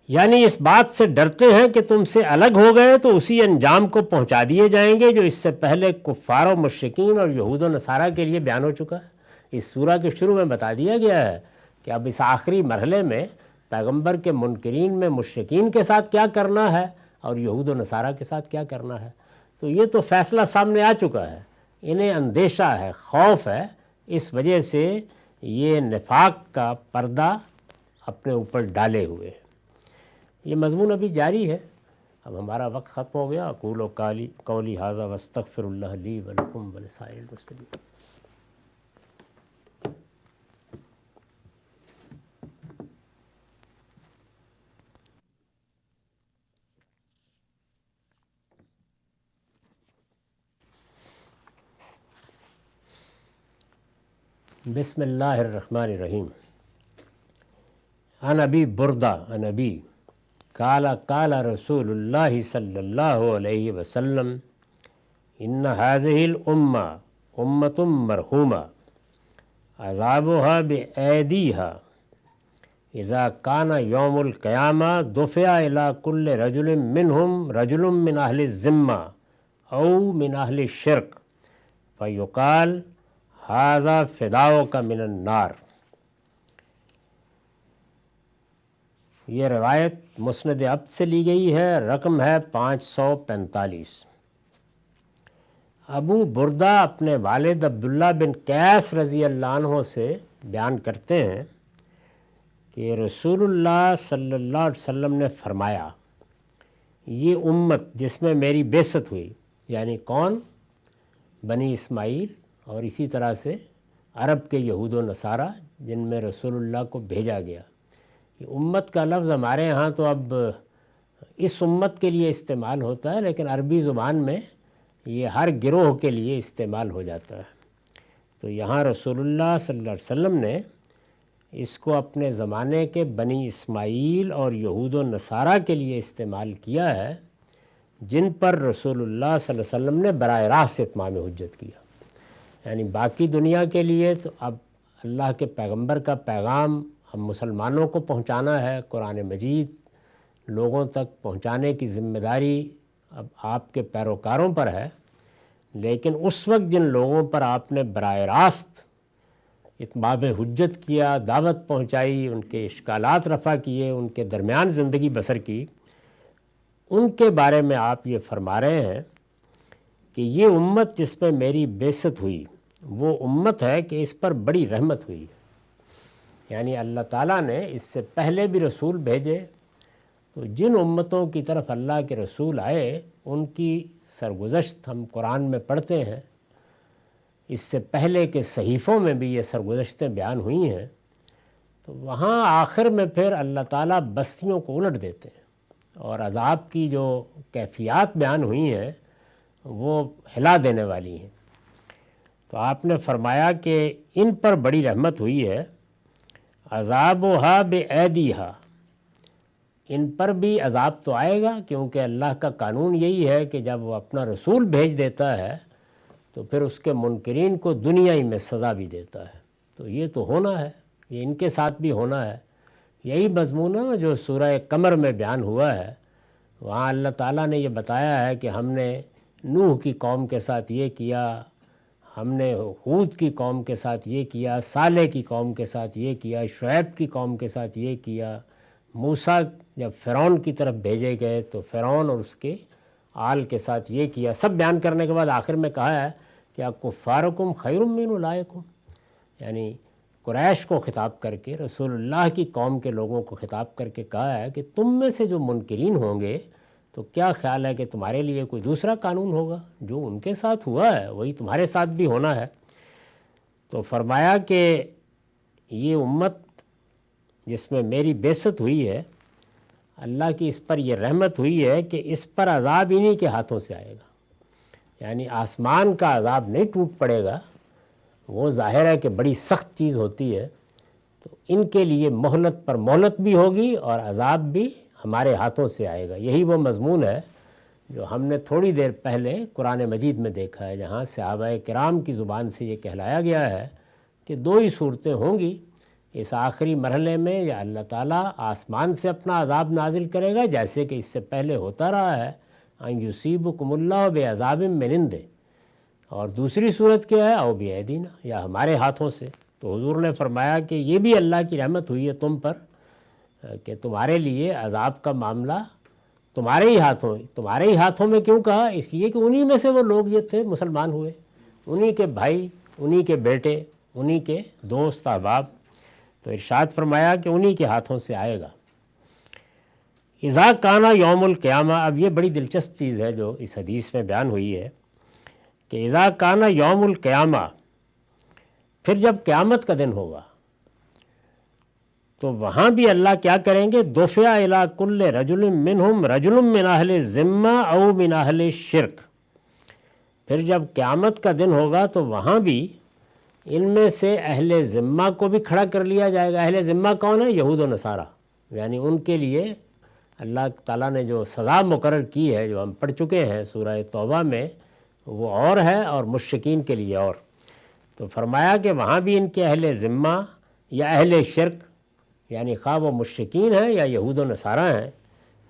یعنی اس بات سے ڈرتے ہیں کہ تم سے الگ ہو گئے تو اسی انجام کو پہنچا دیے جائیں گے جو اس سے پہلے کفار و مشرکین اور یہود و نصارہ کے لیے بیان ہو چکا ہے۔ اس سورہ کے شروع میں بتا دیا گیا ہے کہ اب اس آخری مرحلے میں پیغمبر کے منکرین میں مشرکین کے ساتھ کیا کرنا ہے اور یہود و نصارہ کے ساتھ کیا کرنا ہے، تو یہ تو فیصلہ سامنے آ چکا ہے۔ انہیں اندیشہ ہے، خوف ہے، اس وجہ سے یہ نفاق کا پردہ اپنے اوپر ڈالے ہوئے ہیں۔ یہ مضمون ابھی جاری ہے، اب ہمارا وقت ختم ہو گیا۔ اقول قولی ھذا واستغفر اللہ لی ولکم ولسائر المسلمین۔ بسم اللہ الرحمن الرحیم۔ عن ابی بردہ عن ابی قال رسول اللہ صلی اللہ علیہ وسلم ان هذه الامہ امۃ مرحومہ عذابها بأیدیها اذا کان یوم القیامہ دفع الى کل رجل منہم رجل من اہل الذمہ او من اہل الشرک فیقال ھذا فداؤک من النار۔ یہ روایت مسند عبد سے لی گئی ہے، رقم ہے 545۔ ابو بردہ اپنے والد عبداللہ بن قیس رضی اللہ عنہ سے بیان کرتے ہیں کہ رسول اللہ صلی اللہ علیہ وسلم نے فرمایا، یہ امت جس میں میری بعثت ہوئی، یعنی کون؟ بنی اسماعیل اور اسی طرح سے عرب کے یہود و نصارہ جن میں رسول اللہ کو بھیجا گیا۔ یہ امت کا لفظ ہمارے ہاں تو اب اس امت کے لیے استعمال ہوتا ہے، لیکن عربی زبان میں یہ ہر گروہ کے لیے استعمال ہو جاتا ہے۔ تو یہاں رسول اللہ صلی اللہ علیہ وسلم نے اس کو اپنے زمانے کے بنی اسماعیل اور یہود و نصارہ کے لیے استعمال کیا ہے، جن پر رسول اللہ صلی اللہ علیہ وسلم نے براہ راست اتمام حجت کیا۔ یعنی باقی دنیا کے لیے تو اب اللہ کے پیغمبر کا پیغام ہم مسلمانوں کو پہنچانا ہے، قرآن مجید لوگوں تک پہنچانے کی ذمہ داری اب آپ کے پیروکاروں پر ہے، لیکن اس وقت جن لوگوں پر آپ نے براہ راست اتمام حجت کیا، دعوت پہنچائی، ان کے اشکالات رفع کیے، ان کے درمیان زندگی بسر کی، ان کے بارے میں آپ یہ فرما رہے ہیں کہ یہ امت جس پہ میری بعثت ہوئی وہ امت ہے کہ اس پر بڑی رحمت ہوئی۔ یعنی اللہ تعالیٰ نے اس سے پہلے بھی رسول بھیجے، تو جن امتوں کی طرف اللہ کے رسول آئے ان کی سرگزشت ہم قرآن میں پڑھتے ہیں، اس سے پہلے کے صحیفوں میں بھی یہ سرگزشتیں بیان ہوئی ہیں، تو وہاں آخر میں پھر اللہ تعالیٰ بستیوں کو الٹ دیتے ہیں اور عذاب کی جو کیفیات بیان ہوئی ہیں وہ ہلا دینے والی ہیں۔ تو آپ نے فرمایا کہ ان پر بڑی رحمت ہوئی ہے، عذابھا بایدیھا، ان پر بھی عذاب تو آئے گا، کیونکہ اللہ کا قانون یہی ہے کہ جب وہ اپنا رسول بھیج دیتا ہے تو پھر اس کے منکرین کو دنیا ہی میں سزا بھی دیتا ہے۔ تو یہ تو ہونا ہے، یہ ان کے ساتھ بھی ہونا ہے۔ یہی مضمون ہے جو سورہ قمر میں بیان ہوا ہے، وہاں اللہ تعالیٰ نے یہ بتایا ہے کہ ہم نے نوح کی قوم کے ساتھ یہ کیا، ہم نے ہود کی قوم کے ساتھ یہ کیا، صالح کی قوم کے ساتھ یہ کیا، شعیب کی قوم کے ساتھ یہ کیا، موسیٰ جب فرعون کی طرف بھیجے گئے تو فرعون اور اس کے آل کے ساتھ یہ کیا۔ سب بیان کرنے کے بعد آخر میں کہا ہے کہ اکفارکم خیر من اولئکم، یعنی قریش کو خطاب کر کے، رسول اللہ کی قوم کے لوگوں کو خطاب کر کے کہا ہے کہ تم میں سے جو منکرین ہوں گے تو کیا خیال ہے کہ تمہارے لیے کوئی دوسرا قانون ہوگا؟ جو ان کے ساتھ ہوا ہے وہی تمہارے ساتھ بھی ہونا ہے۔ تو فرمایا کہ یہ امت جس میں میری بعثت ہوئی ہے، اللہ کی اس پر یہ رحمت ہوئی ہے کہ اس پر عذاب انہی کے ہاتھوں سے آئے گا، یعنی آسمان کا عذاب نہیں ٹوٹ پڑے گا، وہ ظاہر ہے کہ بڑی سخت چیز ہوتی ہے، تو ان کے لیے مہلت پر مہلت بھی ہوگی اور عذاب بھی ہمارے ہاتھوں سے آئے گا۔ یہی وہ مضمون ہے جو ہم نے تھوڑی دیر پہلے قرآن مجید میں دیکھا ہے، جہاں صحابہ کرام کی زبان سے یہ کہلایا گیا ہے کہ دو ہی صورتیں ہوں گی اس آخری مرحلے میں، یا اللہ تعالیٰ آسمان سے اپنا عذاب نازل کرے گا جیسے کہ اس سے پہلے ہوتا رہا ہے، ان یصیبکم اللہ بعذاب من عنده، اور دوسری صورت کیا ہے، او بایدینا، یا ہمارے ہاتھوں سے۔ تو حضور نے فرمایا کہ یہ بھی اللہ کی رحمت ہوئی ہے تم پر کہ تمہارے لیے عذاب کا معاملہ تمہارے ہی ہاتھوں میں کیوں کہا؟ اس لیے کہ انہی میں سے وہ لوگ یہ تھے مسلمان ہوئے، انہی کے بھائی، انہی کے بیٹے، انہی کے دوست احباب، تو ارشاد فرمایا کہ انہی کے ہاتھوں سے آئے گا۔ اذا کان یوم القیامہ، اب یہ بڑی دلچسپ چیز ہے جو اس حدیث میں بیان ہوئی ہے کہ اذا کان یوم القیامہ، پھر جب قیامت کا دن ہوگا تو وہاں بھی اللہ کیا کریں گے، دفع الی کل رجل منہم رجل من اہل ذمہ او من اہل شرک، پھر جب قیامت کا دن ہوگا تو وہاں بھی ان میں سے اہل ذمہ کو بھی کھڑا کر لیا جائے گا۔ اہل ذمہ کون ہے؟ یہود و نصارہ، یعنی ان کے لیے اللہ تعالیٰ نے جو سزا مقرر کی ہے، جو ہم پڑھ چکے ہیں سورہ توبہ میں، وہ اور ہے، اور مشرکین کے لیے اور۔ تو فرمایا کہ وہاں بھی ان کے اہل ذمہ یا اہل شرک، یعنی خواہ وہ مشرکین ہیں یا یہود و نصارہ ہیں،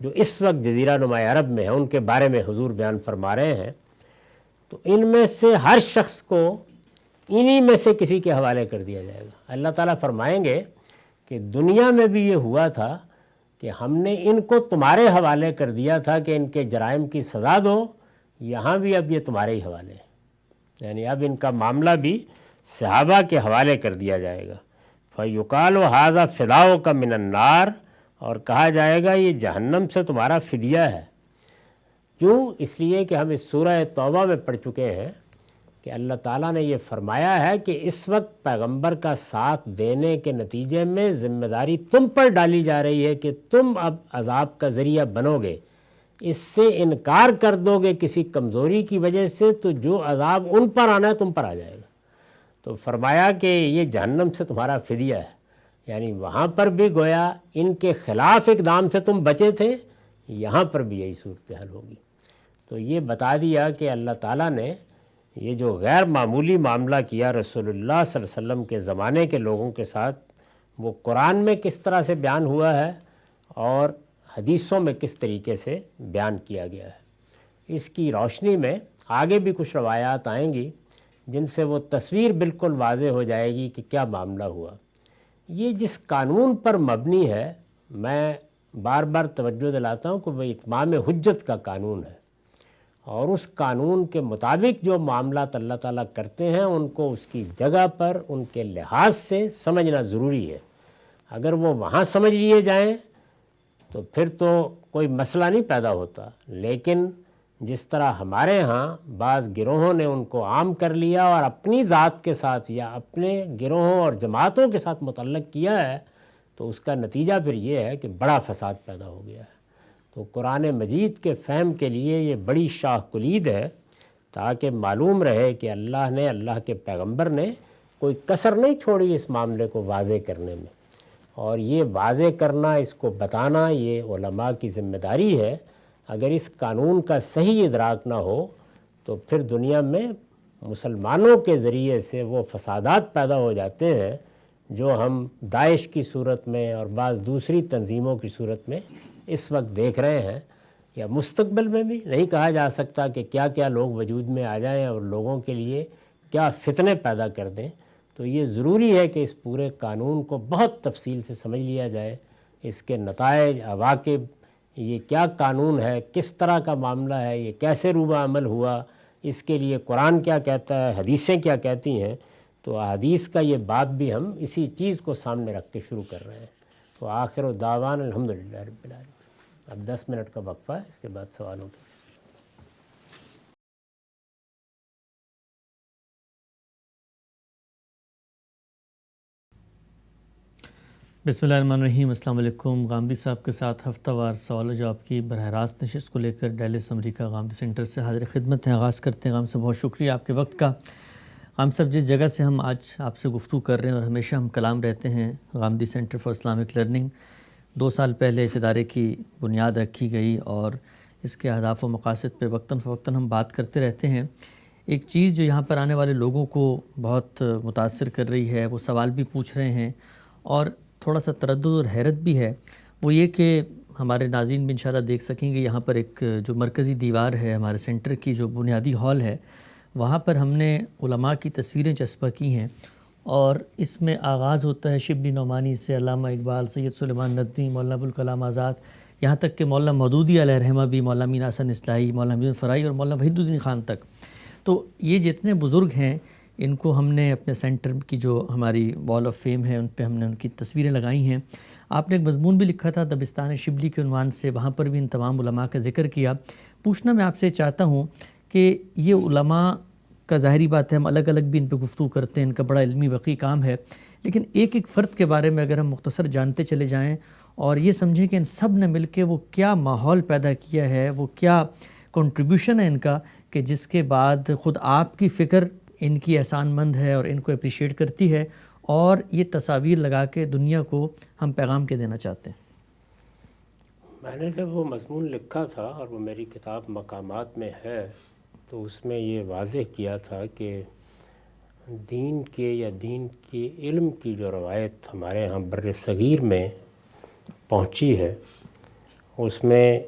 جو اس وقت جزیرہ نما عرب میں ہیں، ان کے بارے میں حضور بیان فرما رہے ہیں، تو ان میں سے ہر شخص کو انہی میں سے کسی کے حوالے کر دیا جائے گا۔ اللہ تعالیٰ فرمائیں گے کہ دنیا میں بھی یہ ہوا تھا کہ ہم نے ان کو تمہارے حوالے کر دیا تھا کہ ان کے جرائم کی سزا دو، یہاں بھی اب یہ تمہارے ہی حوالے ہیں، یعنی اب ان کا معاملہ بھی صحابہ کے حوالے کر دیا جائے گا۔ فَيُقَالُ هَذَا فِدَاؤُكَ مِنَ النَّارِ، اور کہا جائے گا یہ جہنم سے تمہارا فدیہ ہے۔ کیوں؟ اس لیے کہ ہم اس سورہ توبہ میں پڑھ چکے ہیں کہ اللہ تعالیٰ نے یہ فرمایا ہے کہ اس وقت پیغمبر کا ساتھ دینے کے نتیجے میں ذمہ داری تم پر ڈالی جا رہی ہے کہ تم اب عذاب کا ذریعہ بنو گے، اس سے انکار کر دو گے کسی کمزوری کی وجہ سے، تو جو عذاب ان پر آنا ہے تم پر آ جائے گا۔ تو فرمایا کہ یہ جہنم سے تمہارا فدیہ ہے، یعنی وہاں پر بھی گویا ان کے خلاف اقدام سے تم بچے تھے، یہاں پر بھی یہی صورتحال ہوگی۔ تو یہ بتا دیا کہ اللہ تعالیٰ نے یہ جو غیر معمولی معاملہ کیا رسول اللہ صلی اللہ علیہ وسلم کے زمانے کے لوگوں کے ساتھ، وہ قرآن میں کس طرح سے بیان ہوا ہے اور حدیثوں میں کس طریقے سے بیان کیا گیا ہے۔ اس کی روشنی میں آگے بھی کچھ روایات آئیں گی جن سے وہ تصویر بالکل واضح ہو جائے گی کہ کیا معاملہ ہوا۔ یہ جس قانون پر مبنی ہے، میں بار بار توجہ دلاتا ہوں کہ وہ اتمام حجت کا قانون ہے، اور اس قانون کے مطابق جو معاملات اللہ تعالیٰ کرتے ہیں ان کو اس کی جگہ پر ان کے لحاظ سے سمجھنا ضروری ہے۔ اگر وہ وہاں سمجھ لیے جائیں تو پھر تو کوئی مسئلہ نہیں پیدا ہوتا، لیکن جس طرح ہمارے ہاں بعض گروہوں نے ان کو عام کر لیا اور اپنی ذات کے ساتھ یا اپنے گروہوں اور جماعتوں کے ساتھ متعلق کیا ہے، تو اس کا نتیجہ پھر یہ ہے کہ بڑا فساد پیدا ہو گیا ہے۔ تو قرآن مجید کے فہم کے لیے یہ بڑی شاہ کلید ہے، تاکہ معلوم رہے کہ اللہ نے، اللہ کے پیغمبر نے کوئی کسر نہیں چھوڑی اس معاملے کو واضح کرنے میں، اور یہ واضح کرنا، اس کو بتانا، یہ علماء کی ذمہ داری ہے۔ اگر اس قانون کا صحیح ادراک نہ ہو تو پھر دنیا میں مسلمانوں کے ذریعے سے وہ فسادات پیدا ہو جاتے ہیں جو ہم داعش کی صورت میں اور بعض دوسری تنظیموں کی صورت میں اس وقت دیکھ رہے ہیں، یا مستقبل میں بھی نہیں کہا جا سکتا کہ کیا کیا لوگ وجود میں آ جائیں اور لوگوں کے لیے کیا فتنے پیدا کر دیں۔ تو یہ ضروری ہے کہ اس پورے قانون کو بہت تفصیل سے سمجھ لیا جائے، اس کے نتائج، عواقب، یہ کیا قانون ہے، کس طرح کا معاملہ ہے، یہ کیسے روبہ عمل ہوا، اس کے لیے قرآن کیا کہتا ہے، حدیثیں کیا کہتی ہیں۔ تو حدیث کا یہ باب بھی ہم اسی چیز کو سامنے رکھ کے شروع کر رہے ہیں۔ تو آخر دعوان الحمدللہ رب العالمین۔ اب 10 منٹ کا وقفہ ہے، اس کے بعد سوالوں کی. بسم اللہ الرحمن الرحیم. السلام علیکم. غامدی صاحب کے ساتھ ہفتہ وار سوال و جواب کی براہ راست نشست کو لے کر ڈیلس امریکہ غامدی سینٹر سے حاضر خدمت ہیں. آغاز کرتے ہیں. غام صاحب بہت شکریہ آپ کے وقت کا. غام صاحب جس جگہ سے ہم آج آپ سے گفتگو کر رہے ہیں اور ہمیشہ ہم کلام رہتے ہیں، Ghamidi centre for Islamic learning, 2 سال پہلے اس ادارے کی بنیاد رکھی گئی اور اس کے اہداف و مقاصد پہ وقتاً فوقتاً ہم بات کرتے رہتے ہیں. ایک چیز جو یہاں پر آنے والے لوگوں کو بہت متاثر کر رہی ہے، وہ سوال بھی پوچھ رہے ہیں اور تھوڑا سا تردد اور حیرت بھی ہے، وہ یہ کہ ہمارے ناظرین بھی انشاءاللہ دیکھ سکیں گے، یہاں پر ایک جو مرکزی دیوار ہے ہمارے سینٹر کی، جو بنیادی ہال ہے، وہاں پر ہم نے علماء کی تصویریں چسپاں کی ہیں اور اس میں آغاز ہوتا ہے شبلی نعمانی سے، علامہ اقبال، سید سلیمان ندوی، مولانا ابوالکلام آزاد، یہاں تک کہ مولانا مودودی علیہ رحمہ بھی، مولانا امین حسن اصلاحی، مولانا حمید فرائی اور مولانا وحید الدین خان تک. تو یہ جتنے بزرگ ہیں ان کو ہم نے اپنے سینٹر کی جو ہماری وال آف فیم ہے ان پہ ہم نے ان کی تصویریں لگائی ہیں. آپ نے ایک مضمون بھی لکھا تھا دبستان شبلی کے عنوان سے، وہاں پر بھی ان تمام علماء کا ذکر کیا. پوچھنا میں آپ سے چاہتا ہوں کہ یہ علماء کا ظاہری بات ہے ہم الگ الگ بھی ان پہ گفتگو کرتے ہیں، ان کا بڑا علمی وقی کام ہے، لیکن ایک ایک فرد کے بارے میں اگر ہم مختصر جانتے چلے جائیں اور یہ سمجھیں کہ ان سب نے مل کے وہ کیا ماحول پیدا کیا ہے، وہ کیا کنٹریبیوشن ہے ان کا، کہ جس کے بعد خود آپ کی فکر ان کی احسان مند ہے اور ان کو اپریشیٹ کرتی ہے اور یہ تصاویر لگا کے دنیا کو ہم پیغام کے دینا چاہتے ہیں. میں نے جب وہ مضمون لکھا تھا اور وہ میری کتاب مقامات میں ہے تو اس میں یہ واضح کیا تھا کہ دین کے یا دین کے علم کی جو روایت ہمارے ہاں بر صغیر میں پہنچی ہے، اس میں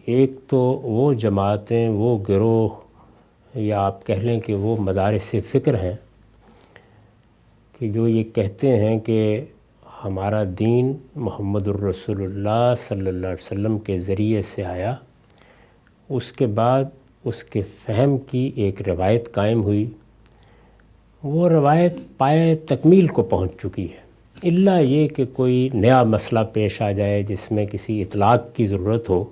ایک تو وہ جماعتیں، وہ گروہ یا آپ کہہ لیں کہ وہ مدارس فکر ہیں کہ جو یہ کہتے ہیں کہ ہمارا دین محمد الرسول اللہ صلی اللہ علیہ وسلم کے ذریعے سے آیا، اس کے بعد اس کے فہم کی ایک روایت قائم ہوئی، وہ روایت پائے تکمیل کو پہنچ چکی ہے، الا یہ کہ کوئی نیا مسئلہ پیش آ جائے جس میں کسی اطلاق کی ضرورت ہو،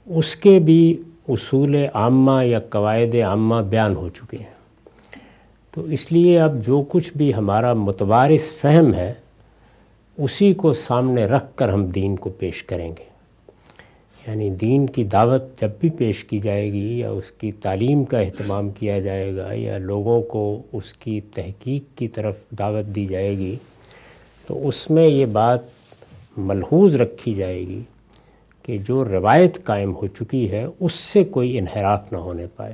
اس کے بھی اصول عامہ یا قواعد عامہ بیان ہو چکے ہیں. تو اس لیے اب جو کچھ بھی ہمارا متوارث فہم ہے اسی کو سامنے رکھ کر ہم دین کو پیش کریں گے. یعنی دین کی دعوت جب بھی پیش کی جائے گی یا اس کی تعلیم کا اہتمام کیا جائے گا یا لوگوں کو اس کی تحقیق کی طرف دعوت دی جائے گی تو اس میں یہ بات ملحوظ رکھی جائے گی کہ جو روایت قائم ہو چکی ہے اس سے کوئی انحراف نہ ہونے پائے.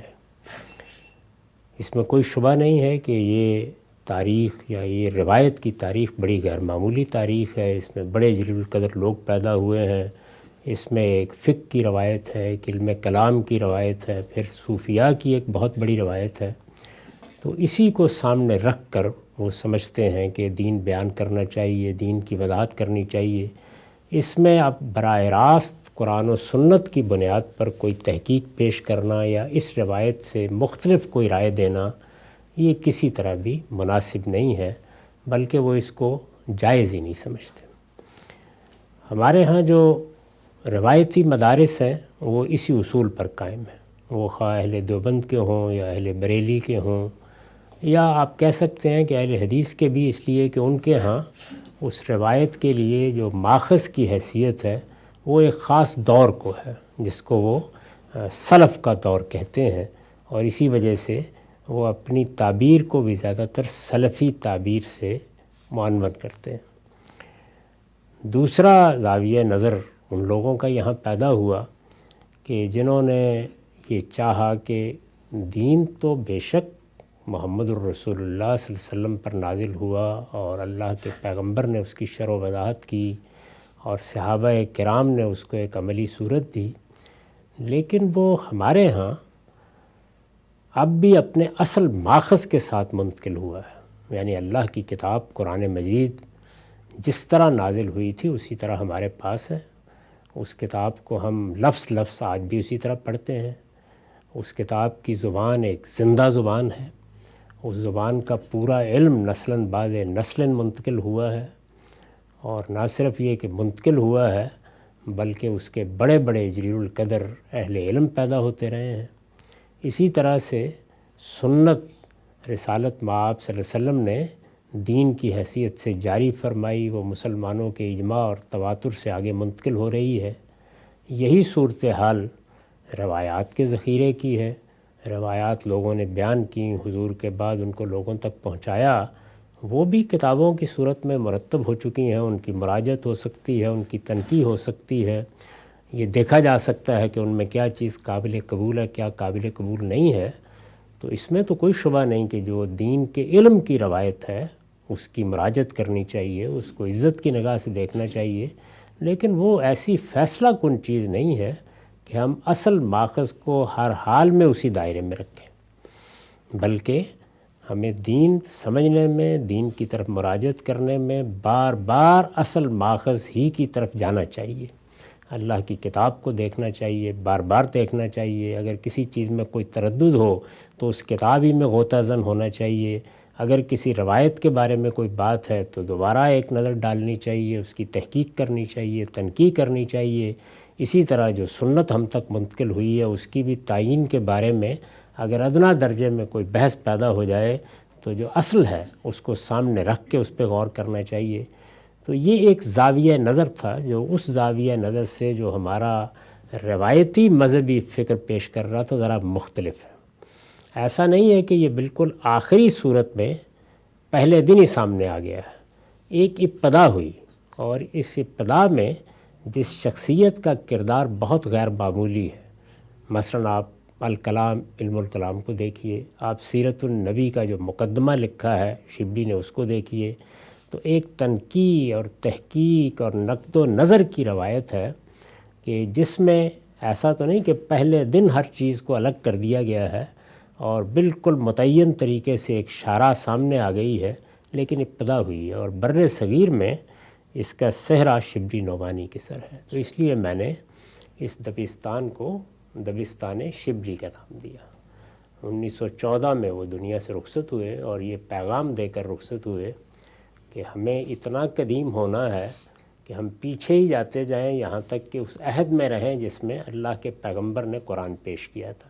اس میں کوئی شبہ نہیں ہے کہ یہ تاریخ یا یہ روایت کی تاریخ بڑی غیر معمولی تاریخ ہے، اس میں بڑے جلیل القدر لوگ پیدا ہوئے ہیں، اس میں ایک فقہ کی روایت ہے، ایک علم کلام کی روایت ہے، پھر صوفیاء کی ایک بہت بڑی روایت ہے. تو اسی کو سامنے رکھ کر وہ سمجھتے ہیں کہ دین بیان کرنا چاہیے، دین کی وضاحت کرنی چاہیے. اس میں اب براہ راست قرآن و سنت کی بنیاد پر کوئی تحقیق پیش کرنا یا اس روایت سے مختلف کوئی رائے دینا یہ کسی طرح بھی مناسب نہیں ہے، بلکہ وہ اس کو جائز ہی نہیں سمجھتے. ہمارے ہاں جو روایتی مدارس ہیں وہ اسی اصول پر قائم ہیں، وہ خواہ اہل دیوبند کے ہوں یا اہل بریلی کے ہوں یا آپ کہہ سکتے ہیں کہ اہل حدیث کے بھی، اس لیے کہ ان کے ہاں اس روایت کے لیے جو ماخذ کی حیثیت ہے وہ ایک خاص دور کو ہے جس کو وہ سلف کا دور کہتے ہیں، اور اسی وجہ سے وہ اپنی تعبیر کو بھی زیادہ تر سلفی تعبیر سے معنون کرتے ہیں. دوسرا زاویہ نظر ان لوگوں کا یہاں پیدا ہوا کہ جنہوں نے یہ چاہا کہ دین تو بے شک محمد الرسول اللہ صلی اللہ علیہ وسلم پر نازل ہوا اور اللہ کے پیغمبر نے اس کی شرح و وضاحت کی اور صحابہ کرام نے اس کو ایک عملی صورت دی، لیکن وہ ہمارے ہاں اب بھی اپنے اصل ماخذ کے ساتھ منتقل ہوا ہے. یعنی اللہ کی کتاب قرآن مجید جس طرح نازل ہوئی تھی اسی طرح ہمارے پاس ہے. اس کتاب کو ہم لفظ لفظ آج بھی اسی طرح پڑھتے ہیں. اس کتاب کی زبان ایک زندہ زبان ہے، اس زبان کا پورا علم نسلاً بعد نسلاً منتقل ہوا ہے، اور نہ صرف یہ کہ منتقل ہوا ہے بلکہ اس کے بڑے بڑے جلیل القدر اہل علم پیدا ہوتے رہے ہیں۔ اسی طرح سے سنت رسالت مآب صلی اللہ علیہ وسلم نے دین کی حیثیت سے جاری فرمائی، وہ مسلمانوں کے اجماع اور تواتر سے آگے منتقل ہو رہی ہے۔ یہی صورتحال روایات کے ذخیرے کی ہے۔ روایات لوگوں نے بیان کی، حضور کے بعد ان کو لوگوں تک پہنچایا، وہ بھی کتابوں کی صورت میں مرتب ہو چکی ہیں، ان کی مراجعت ہو سکتی ہے، ان کی تنقیح ہو سکتی ہے، یہ دیکھا جا سکتا ہے کہ ان میں کیا چیز قابل قبول ہے، کیا قابل قبول نہیں ہے۔ تو اس میں تو کوئی شبہ نہیں کہ جو دین کے علم کی روایت ہے اس کی مراجعت کرنی چاہیے، اس کو عزت کی نگاہ سے دیکھنا چاہیے، لیکن وہ ایسی فیصلہ کن چیز نہیں ہے کہ ہم اصل ماخذ کو ہر حال میں اسی دائرے میں رکھیں، بلکہ ہمیں دین سمجھنے میں، دین کی طرف مراجعت کرنے میں بار بار اصل ماخذ ہی کی طرف جانا چاہیے، اللہ کی کتاب کو دیکھنا چاہیے، بار بار دیکھنا چاہیے۔ اگر کسی چیز میں کوئی تردد ہو تو اس کتاب ہی میں غوطہ زن ہونا چاہیے، اگر کسی روایت کے بارے میں کوئی بات ہے تو دوبارہ ایک نظر ڈالنی چاہیے، اس کی تحقیق کرنی چاہیے، تنقیح کرنی چاہیے۔ اسی طرح جو سنت ہم تک منتقل ہوئی ہے اس کی بھی تعیین کے بارے میں اگر ادنا درجے میں کوئی بحث پیدا ہو جائے تو جو اصل ہے اس کو سامنے رکھ کے اس پہ غور کرنا چاہیے۔ تو یہ ایک زاویہ نظر تھا جو اس زاویہ نظر سے جو ہمارا روایتی مذہبی فکر پیش کر رہا تھا ذرا مختلف ہے۔ ایسا نہیں ہے کہ یہ بالکل آخری صورت میں پہلے دن ہی سامنے آ گیا ہے، ایک ابتدا ہوئی، اور اس ابتدا میں جس شخصیت کا کردار بہت غیر معمولی ہے، مثلا آپ الکلام، علم الکلام کو دیکھیے، آپ سیرت النبی کا جو مقدمہ لکھا ہے شبلی نے اس کو دیکھیے، تو ایک تنقیح اور تحقیق اور نقد و نظر کی روایت ہے کہ جس میں ایسا تو نہیں کہ پہلے دن ہر چیز کو الگ کر دیا گیا ہے اور بالکل متعین طریقے سے ایک شارح سامنے آ گئی ہے، لیکن ابتدا ہوئی ہے، اور بر صغیر میں اس کا صحرا شبلی نعمانی کی سر ہے۔ تو اس لیے میں نے اس دبستان کو دبستان شبلی کا نام دیا۔ 1914 میں وہ دنیا سے رخصت ہوئے اور یہ پیغام دے کر رخصت ہوئے کہ ہمیں اتنا قدیم ہونا ہے کہ ہم پیچھے ہی جاتے جائیں یہاں تک کہ اس عہد میں رہیں جس میں اللہ کے پیغمبر نے قرآن پیش کیا تھا،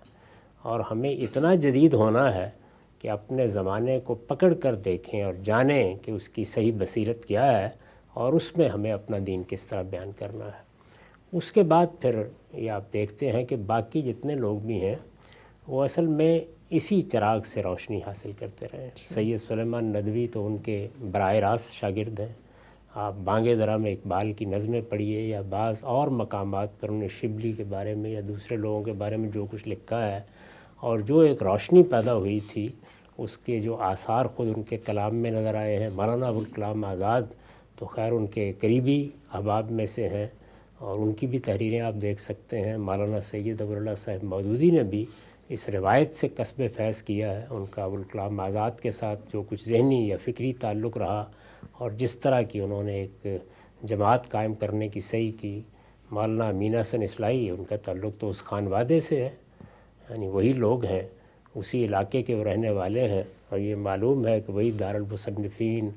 اور ہمیں اتنا جدید ہونا ہے کہ اپنے زمانے کو پکڑ کر دیکھیں اور جانیں کہ اس کی صحیح بصیرت کیا ہے اور اس میں ہمیں اپنا دین کس طرح بیان کرنا ہے۔ اس کے بعد پھر یہ آپ دیکھتے ہیں کہ باقی جتنے لوگ بھی ہیں وہ اصل میں اسی چراغ سے روشنی حاصل کرتے رہے۔ سید سلیمان ندوی تو ان کے براہ راست شاگرد ہیں۔ آپ بانگ درا میں اقبال کی نظمیں پڑھیے یا بعض اور مقامات پر انہیں شبلی کے بارے میں یا دوسرے لوگوں کے بارے میں جو کچھ لکھا ہے، اور جو ایک روشنی پیدا ہوئی تھی اس کے جو آثار خود ان کے کلام میں نظر آئے ہیں۔ مولانا ابوالکلام آزاد تو خیر ان کے قریبی احباب میں سے ہیں، اور ان کی بھی تحریریں آپ دیکھ سکتے ہیں۔ مولانا سید ابواللہ صاحب مودودی نے بھی اس روایت سے کسب فیض کیا ہے۔ ان کا ابوالکلام آزاد کے ساتھ جو کچھ ذہنی یا فکری تعلق رہا اور جس طرح کی انہوں نے ایک جماعت قائم کرنے کی صحیح کی۔ مولانا امین حسن اصلاحی، ان کا تعلق تو اس خان وادے سے ہے، یعنی وہی لوگ ہیں، اسی علاقے کے وہ رہنے والے ہیں، اور یہ معلوم ہے کہ وہی دارالمصنفین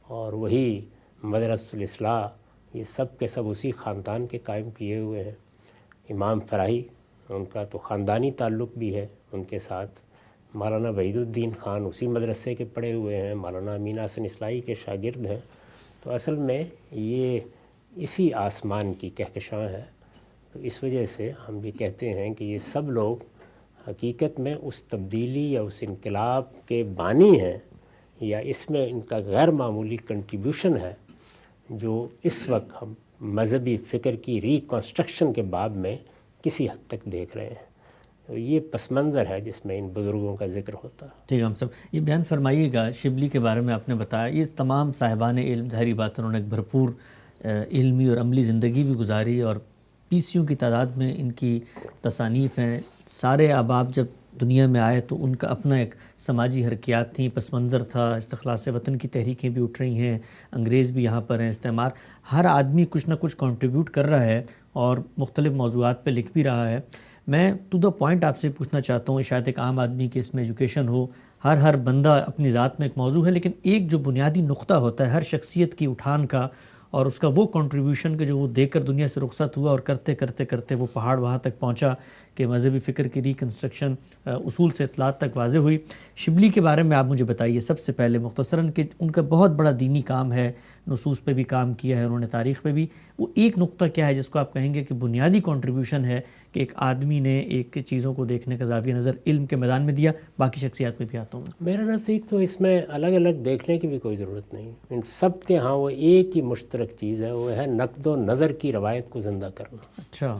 اور وہی مدرسۃ الاصلاح، یہ سب کے سب اسی خاندان کے قائم کیے ہوئے ہیں۔ امام فراہی، ان کا تو خاندانی تعلق بھی ہے ان کے ساتھ۔ مولانا وحید الدین خان اسی مدرسے کے پڑھے ہوئے ہیں، مولانا امین حسن اصلاحی کے شاگرد ہیں۔ تو اصل میں یہ اسی آسمان کی کہکشاں ہے۔ تو اس وجہ سے ہم یہ کہتے ہیں کہ یہ سب لوگ حقیقت میں اس تبدیلی یا اس انقلاب کے بانی ہیں، یا اس میں ان کا غیر معمولی کنٹریبیوشن ہے جو اس وقت ہم مذہبی فکر کی ریکنسٹرکشن کے باب میں کسی حد تک دیکھ رہے ہیں۔ تو یہ پس منظر ہے جس میں ان بزرگوں کا ذکر ہوتا ہے۔ ٹھیک ہے، ہم سب یہ بیان فرمائیے گا شبلی کے بارے میں آپ نے بتایا، یہ تمام صاحبان علم ظاہری بات انہوں نے ایک بھرپور علمی اور عملی زندگی بھی گزاری، اور پیسیوں کی تعداد میں ان کی تصانیف ہیں۔ سارے احباب جب دنیا میں آئے تو ان کا اپنا ایک سماجی حرکیات تھیں، پس منظر تھا، استخلاص وطن کی تحریکیں بھی اٹھ رہی ہیں، انگریز بھی یہاں پر ہیں، استعمار، ہر آدمی کچھ نہ کچھ کنٹریبیوٹ کر رہا ہے اور مختلف موضوعات پہ لکھ بھی رہا ہے۔ میں ٹو دا پوائنٹ آپ سے پوچھنا چاہتا ہوں، شاید ایک عام آدمی کی اس میں ایجوکیشن ہو، ہر بندہ اپنی ذات میں ایک موضوع ہے، لیکن ایک جو بنیادی نقطہ ہوتا ہے ہر شخصیت کی اٹھان کا اور اس کا وہ کنٹریبیوشن کہ جو وہ دے کر دنیا سے رخصت ہوا، اور کرتے کرتے کرتے وہ پہاڑ وہاں تک پہنچا کہ مذہبی فکر کی ریکنسٹرکشن اصول سے اطلاعات تک واضح ہوئی۔ شبلی کے بارے میں آپ مجھے بتائیے سب سے پہلے مختصراً کہ ان کا بہت بڑا دینی کام ہے، نصوص پہ بھی کام کیا ہے انہوں نے، تاریخ پہ بھی، وہ ایک نقطہ کیا ہے جس کو آپ کہیں گے کہ بنیادی کنٹریبیوشن ہے کہ ایک آدمی نے ایک چیزوں کو دیکھنے کا زاویہ نظر علم کے میدان میں دیا؟ باقی شخصیات پہ بھی آتا ہوں میں۔ میرے نزدیک تو اس میں الگ الگ دیکھنے کی بھی کوئی ضرورت نہیں، ان سب کے ہاں وہ ایک ہی مشترک چیز ہے، وہ ہے نقد و نظر کی روایت کو زندہ کرنا۔ اچھا،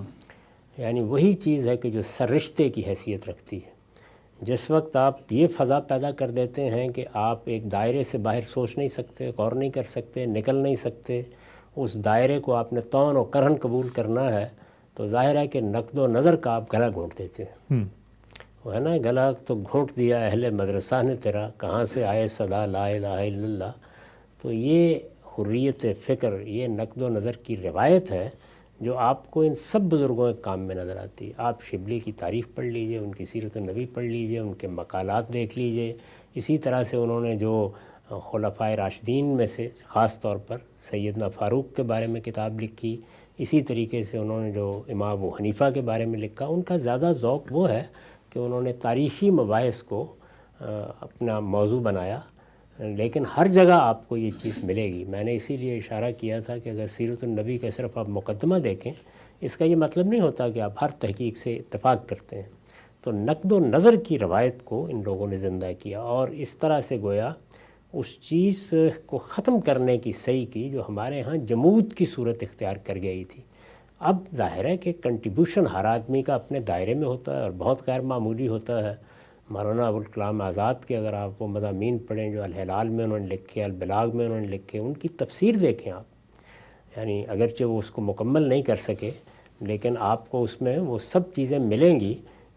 یعنی وہی چیز ہے کہ جو سررشتے کی حیثیت رکھتی ہے۔ جس وقت آپ یہ فضا پیدا کر دیتے ہیں کہ آپ ایک دائرے سے باہر سوچ نہیں سکتے، غور نہیں کر سکتے، نکل نہیں سکتے، اس دائرے کو آپ نے طون و کرہن قبول کرنا ہے، تو ظاہر ہے کہ نقد و نظر کا آپ گلا گھونٹ دیتے ہیں۔ وہ ہے نا، گلا تو گھونٹ دیا اہل مدرسہ نے تیرا، کہاں سے آئے صدا لا الہ الا اللہ۔ تو یہ حریت فکر، یہ نقد و نظر کی روایت ہے جو آپ کو ان سب بزرگوں کے کام میں نظر آتی ہے۔ آپ شبلی کی تاریخ پڑھ لیجئے، ان کی سیرت النبی پڑھ لیجئے، ان کے مقالات دیکھ لیجئے، اسی طرح سے انہوں نے جو خلفائے راشدین میں سے خاص طور پر سیدنا فاروق کے بارے میں کتاب لکھی، اسی طریقے سے انہوں نے جو امام ابو حنیفہ کے بارے میں لکھا، ان کا زیادہ ذوق وہ ہے کہ انہوں نے تاریخی مباحث کو اپنا موضوع بنایا، لیکن ہر جگہ آپ کو یہ چیز ملے گی۔ میں نے اسی لیے اشارہ کیا تھا کہ اگر سیرت النبی کا صرف آپ مقدمہ دیکھیں، اس کا یہ مطلب نہیں ہوتا کہ آپ ہر تحقیق سے اتفاق کرتے ہیں۔ تو نقد و نظر کی روایت کو ان لوگوں نے زندہ کیا، اور اس طرح سے گویا اس چیز کو ختم کرنے کی صحیح کی جو ہمارے ہاں جمود کی صورت اختیار کر گئی تھی۔ اب ظاہر ہے کہ کنٹریبیوشن ہر آدمی کا اپنے دائرے میں ہوتا ہے اور بہت غیر معمولی ہوتا ہے۔ مولانا ابوالکلام آزاد کے اگر آپ وہ مضامین پڑھیں جو الہلال میں انہوں نے لکھے، البلاغ میں انہوں نے لکھے، ان کی تفسیر دیکھیں آپ، یعنی اگرچہ وہ اس کو مکمل نہیں کر سکے، لیکن آپ کو اس میں وہ سب چیزیں ملیں گی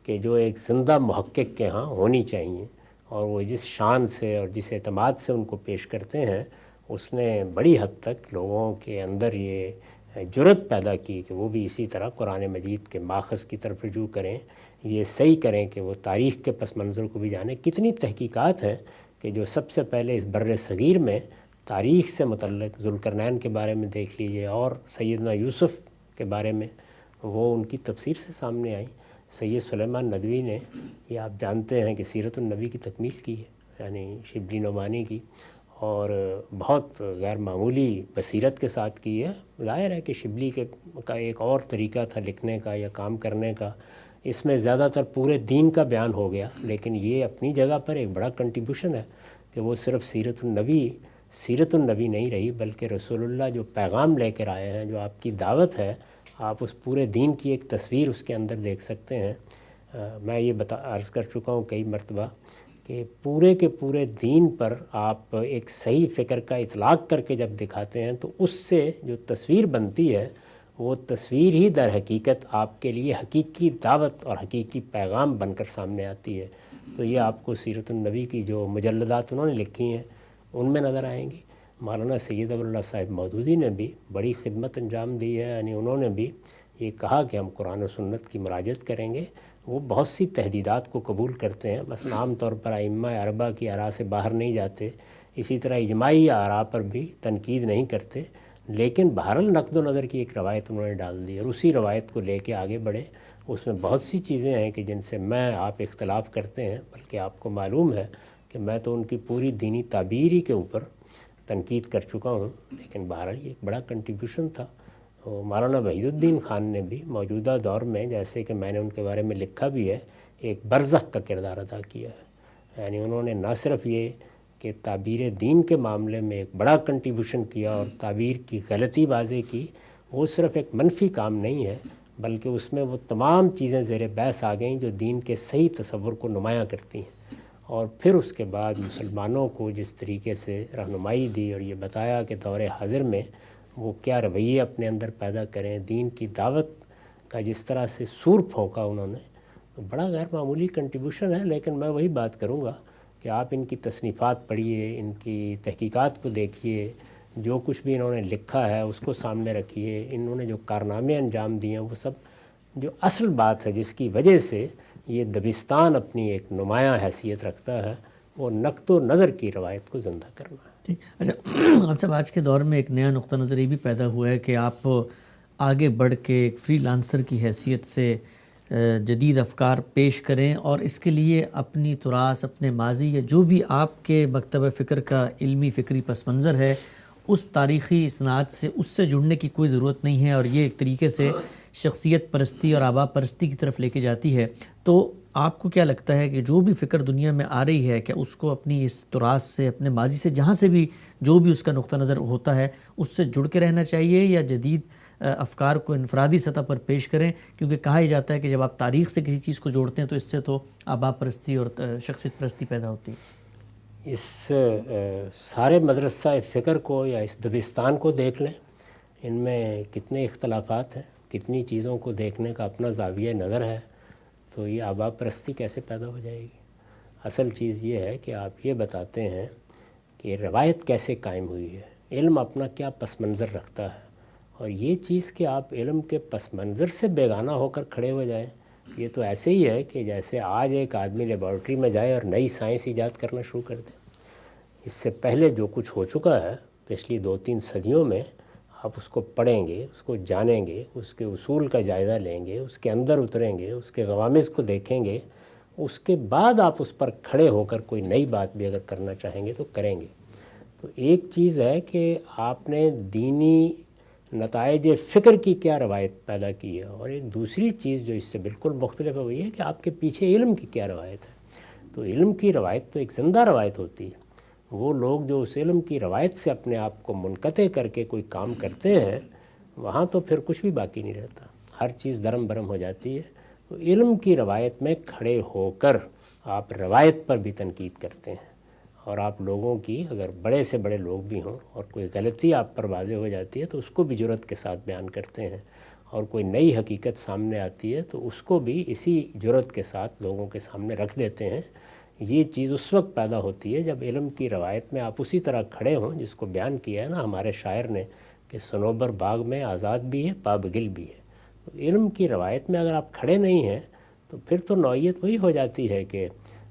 کہ جو ایک زندہ محقق کے ہاں ہونی چاہیے، اور وہ جس شان سے اور جس اعتماد سے ان کو پیش کرتے ہیں، اس نے بڑی حد تک لوگوں کے اندر یہ جرت پیدا کی کہ وہ بھی اسی طرح قرآن مجید کے ماخذ کی طرف رجوع کریں، یہ صحیح کریں کہ وہ تاریخ کے پس منظر کو بھی جانیں۔ کتنی تحقیقات ہیں کہ جو سب سے پہلے اس بر صغیر میں تاریخ سے متعلق ذوالقرنین کے بارے میں دیکھ لیجئے، اور سیدنا یوسف کے بارے میں وہ ان کی تفسیر سے سامنے آئیں۔ سید سلیمان ندوی نے، یہ آپ جانتے ہیں کہ سیرت النبی کی تکمیل کی ہے، یعنی شبلی نعمانی کی، اور بہت غیر معمولی بصیرت کے ساتھ کی ہے۔ ظاہر ہے کہ شبلی کا ایک اور طریقہ تھا لکھنے کا یا کام کرنے کا، اس میں زیادہ تر پورے دین کا بیان ہو گیا، لیکن یہ اپنی جگہ پر ایک بڑا کنٹریبیوشن ہے کہ وہ صرف سیرت النبی نہیں رہی، بلکہ رسول اللہ جو پیغام لے کر آئے ہیں، جو آپ کی دعوت ہے، آپ اس پورے دین کی ایک تصویر اس کے اندر دیکھ سکتے ہیں۔ میں یہ عرض کر چکا ہوں کئی مرتبہ کہ پورے کے پورے دین پر آپ ایک صحیح فکر کا اطلاق کر کے جب دکھاتے ہیں تو اس سے جو تصویر بنتی ہے، وہ تصویر ہی در حقیقت آپ کے لیے حقیقی دعوت اور حقیقی پیغام بن کر سامنے آتی ہے۔ تو یہ آپ کو سیرت النبی کی جو مجلدات انہوں نے لکھی ہیں ان میں نظر آئیں گی۔ مولانا سید ابواللہ صاحب مودودی نے بھی بڑی خدمت انجام دی ہے، یعنی انہوں نے بھی یہ کہا کہ ہم قرآن و سنت کی مراجعت کریں گے۔ وہ بہت سی تحدیدات کو قبول کرتے ہیں، مثلا عام طور پر ائمہ اربعہ کی آراء سے باہر نہیں جاتے، اسی طرح اجماعی آراء پر بھی تنقید نہیں کرتے، لیکن بہرحال نقد و نظر کی ایک روایت انہوں نے ڈال دی، اور اسی روایت کو لے کے آگے بڑھے۔ اس میں بہت سی چیزیں ہیں کہ جن سے میں آپ اختلاف کرتے ہیں، بلکہ آپ کو معلوم ہے کہ میں تو ان کی پوری دینی تعبیر ہی کے اوپر تنقید کر چکا ہوں، لیکن بہرحال یہ ایک بڑا کنٹریبیوشن تھا۔ مولانا وحید الدین خان نے بھی موجودہ دور میں، جیسے کہ میں نے ان کے بارے میں لکھا بھی ہے، ایک برزخ کا کردار ادا کیا ہے۔ یعنی انہوں نے نہ صرف یہ کہ تعبیر دین کے معاملے میں ایک بڑا کنٹریبیوشن کیا اور تعبیر کی غلطی واضح کی، وہ صرف ایک منفی کام نہیں ہے، بلکہ اس میں وہ تمام چیزیں زیر بحث آ گئیں جو دین کے صحیح تصور کو نمایاں کرتی ہیں، اور پھر اس کے بعد مسلمانوں کو جس طریقے سے رہنمائی دی اور یہ بتایا کہ دور حاضر میں وہ کیا رویے اپنے اندر پیدا کریں، دین کی دعوت کا جس طرح سے سور پھونکا انہوں نے، تو بڑا غیر معمولی کنٹریبیوشن ہے۔ لیکن میں وہی بات کروں گا کہ آپ ان کی تصنیفات پڑھیے، ان کی تحقیقات کو دیکھیے، جو کچھ بھی انہوں نے لکھا ہے اس کو سامنے رکھیے، انہوں نے جو کارنامے انجام دیے ہیں وہ سب جو اصل بات ہے جس کی وجہ سے یہ دبستان اپنی ایک نمایاں حیثیت رکھتا ہے، وہ نقد و نظر کی روایت کو زندہ کرنا ہے۔ ٹھیک، اچھا ہم سب آج کے دور میں ایک نیا نقطہ نظر یہ بھی پیدا ہوا ہے کہ آپ آگے بڑھ کے ایک فری لانسر کی حیثیت سے جدید افکار پیش کریں، اور اس کے لیے اپنی تراث، اپنے ماضی یا جو بھی آپ کے مکتبہ فکر کا علمی فکری پس منظر ہے اس تاریخی اسناد سے اس سے جڑنے کی کوئی ضرورت نہیں ہے، اور یہ ایک طریقے سے شخصیت پرستی اور آبا پرستی کی طرف لے کے جاتی ہے۔ تو آپ کو کیا لگتا ہے کہ جو بھی فکر دنیا میں آ رہی ہے، کہ اس کو اپنی اس تراث سے، اپنے ماضی سے، جہاں سے بھی جو بھی اس کا نقطہ نظر ہوتا ہے اس سے جڑ کے رہنا چاہیے، یا جدید افکار کو انفرادی سطح پر پیش کریں؟ کیونکہ کہا ہی جاتا ہے کہ جب آپ تاریخ سے کسی چیز کو جوڑتے ہیں تو اس سے تو آبا پرستی اور شخصیت پرستی پیدا ہوتی ہے۔ اس سارے مدرسہ فکر کو یا اس دبستان کو دیکھ لیں، ان میں کتنے اختلافات ہیں، کتنی چیزوں کو دیکھنے کا اپنا زاویہ نظر ہے، تو یہ آبا پرستی کیسے پیدا ہو جائے گی؟ اصل چیز یہ ہے کہ آپ یہ بتاتے ہیں کہ روایت کیسے قائم ہوئی ہے، علم اپنا کیا پس منظر رکھتا ہے، اور یہ چیز کہ آپ علم کے پس منظر سے بیگانہ ہو کر کھڑے ہو جائیں، یہ تو ایسے ہی ہے کہ جیسے آج ایک آدمی لیبارٹری میں جائے اور نئی سائنس ایجاد کرنا شروع کر دے۔ اس سے پہلے جو کچھ ہو چکا ہے پچھلی 2-3 صدیوں میں، آپ اس کو پڑھیں گے، اس کو جانیں گے، اس کے اصول کا جائزہ لیں گے، اس کے اندر اتریں گے، اس کے غوامض کو دیکھیں گے، اس کے بعد آپ اس پر کھڑے ہو کر کوئی نئی بات بھی اگر کرنا چاہیں گے تو کریں گے۔ تو ایک چیز ہے کہ آپ نے دینی نتائج فکر کی کیا روایت پیدا کی ہے، اور ایک دوسری چیز جو اس سے بالکل مختلف ہے وہ یہ ہے کہ آپ کے پیچھے علم کی کیا روایت ہے۔ تو علم کی روایت تو ایک زندہ روایت ہوتی ہے۔ وہ لوگ جو اس علم کی روایت سے اپنے آپ کو منقطع کر کے کوئی کام کرتے ہیں، وہاں تو پھر کچھ بھی باقی نہیں رہتا، ہر چیز درم برم ہو جاتی ہے۔ تو علم کی روایت میں کھڑے ہو کر آپ روایت پر بھی تنقید کرتے ہیں، اور آپ لوگوں کی اگر بڑے سے بڑے لوگ بھی ہوں اور کوئی غلطی آپ پر واضح ہو جاتی ہے تو اس کو بھی جرأت کے ساتھ بیان کرتے ہیں، اور کوئی نئی حقیقت سامنے آتی ہے تو اس کو بھی اسی جرأت کے ساتھ لوگوں کے سامنے رکھ دیتے ہیں۔ یہ چیز اس وقت پیدا ہوتی ہے جب علم کی روایت میں آپ اسی طرح کھڑے ہوں جس کو بیان کیا ہے نا ہمارے شاعر نے کہ صنوبر باغ میں آزاد بھی ہے پابگل بھی ہے۔ تو علم کی روایت میں اگر آپ کھڑے نہیں ہیں تو پھر تو نوعیت وہی ہو جاتی ہے کہ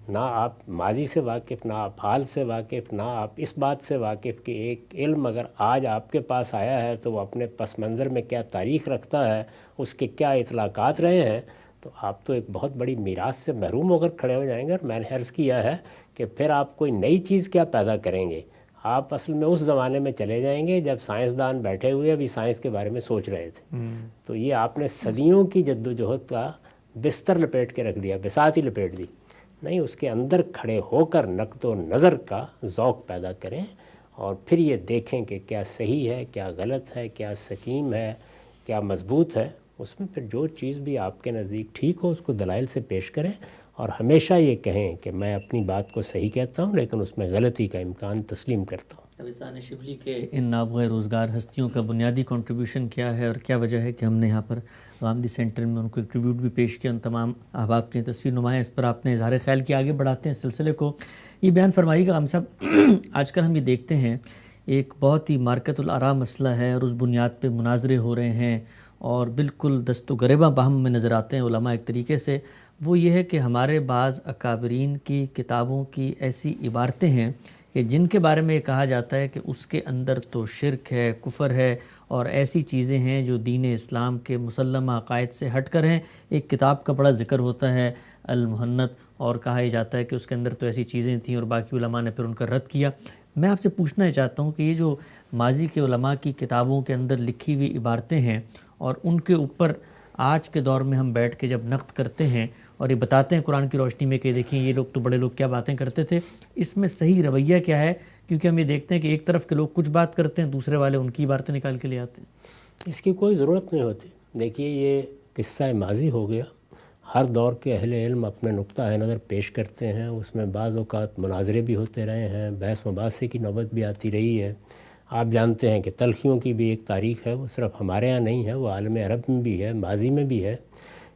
نہ آپ ماضی سے واقف، نہ آپ حال سے واقف، نہ آپ اس بات سے واقف کہ ایک علم اگر آج آپ کے پاس آیا ہے تو وہ اپنے پس منظر میں کیا تاریخ رکھتا ہے، اس کے کیا اطلاقات رہے ہیں، تو آپ تو ایک بہت بڑی میراث سے محروم ہو کر کھڑے ہو جائیں گے۔ اور میں نے عرض کیا ہے کہ پھر آپ کوئی نئی چیز کیا پیدا کریں گے؟ آپ اصل میں اس زمانے میں چلے جائیں گے جب سائنسدان بیٹھے ہوئے ابھی سائنس کے بارے میں سوچ رہے تھے۔ تو یہ آپ نے صدیوں کی جد و جہد کا بستر لپیٹ کے رکھ دیا، بساط ہی لپیٹ دی۔ نہیں، اس کے اندر کھڑے ہو کر نقد و نظر کا ذوق پیدا کریں، اور پھر یہ دیکھیں کہ کیا صحیح ہے، کیا غلط ہے، کیا سقیم ہے، کیا مضبوط ہے۔ اس میں پھر جو چیز بھی آپ کے نزدیک ٹھیک ہو اس کو دلائل سے پیش کریں، اور ہمیشہ یہ کہیں کہ میں اپنی بات کو صحیح کہتا ہوں لیکن اس میں غلطی کا امکان تسلیم کرتا ہوں۔ دبستان شبلی کے ان نابغہ روزگار ہستیوں کا بنیادی کنٹریبیوشن کیا ہے، اور کیا وجہ ہے کہ ہم نے یہاں پر غامدی سینٹر میں ان کو ایک ٹریبیوٹ بھی پیش کیا؟ ان تمام احباب کی تصویر نمایاں، اس پر آپ نے اظہار خیال کی۔ آگے بڑھاتے ہیں سلسلے کو، یہ بیان فرمائیے گا غام صاحب، آج کل ہم یہ دیکھتے ہیں ایک بہت ہی مارکت الآراء مسئلہ ہے، اور اس بنیاد پہ مناظرے ہو رہے ہیں اور بالکل دست و گریباں باہم میں نظر آتے ہیں علماء ایک طریقے سے۔ وہ یہ ہے کہ ہمارے بعض اکابرین کی کتابوں کی ایسی عبارتیں ہیں کہ جن کے بارے میں یہ کہا جاتا ہے کہ اس کے اندر تو شرک ہے، کفر ہے، اور ایسی چیزیں ہیں جو دین اسلام کے مسلمہ عقائد سے ہٹ کر ہیں۔ ایک کتاب کا بڑا ذکر ہوتا ہے المحنت، اور کہا ہی جاتا ہے کہ اس کے اندر تو ایسی چیزیں تھیں، اور باقی علماء نے پھر ان کا رد کیا۔ میں آپ سے پوچھنا چاہتا ہوں کہ یہ جو ماضی کے علماء کی کتابوں کے اندر لکھی ہوئی عبارتیں ہیں، اور ان کے اوپر آج کے دور میں ہم بیٹھ کے جب نقد کرتے ہیں اور یہ بتاتے ہیں قرآن کی روشنی میں کہ دیکھیں یہ لوگ تو بڑے لوگ کیا باتیں کرتے تھے، اس میں صحیح رویہ کیا ہے؟ کیونکہ ہم یہ دیکھتے ہیں کہ ایک طرف کے لوگ کچھ بات کرتے ہیں، دوسرے والے ان کی باتیں نکال کے لے آتے ہیں۔ اس کی کوئی ضرورت نہیں ہوتی۔ دیکھیے یہ قصہ ماضی ہو گیا، ہر دور کے اہل علم اپنے نقطہ نظر پیش کرتے ہیں، اس میں بعض اوقات مناظرے بھی ہوتے رہے ہیں، بحث مباحثے کی نوبت بھی آتی رہی ہے۔ آپ جانتے ہیں کہ تلخیوں کی بھی ایک تاریخ ہے، وہ صرف ہمارے ہاں نہیں ہے، وہ عالم عرب میں بھی ہے، ماضی میں بھی ہے۔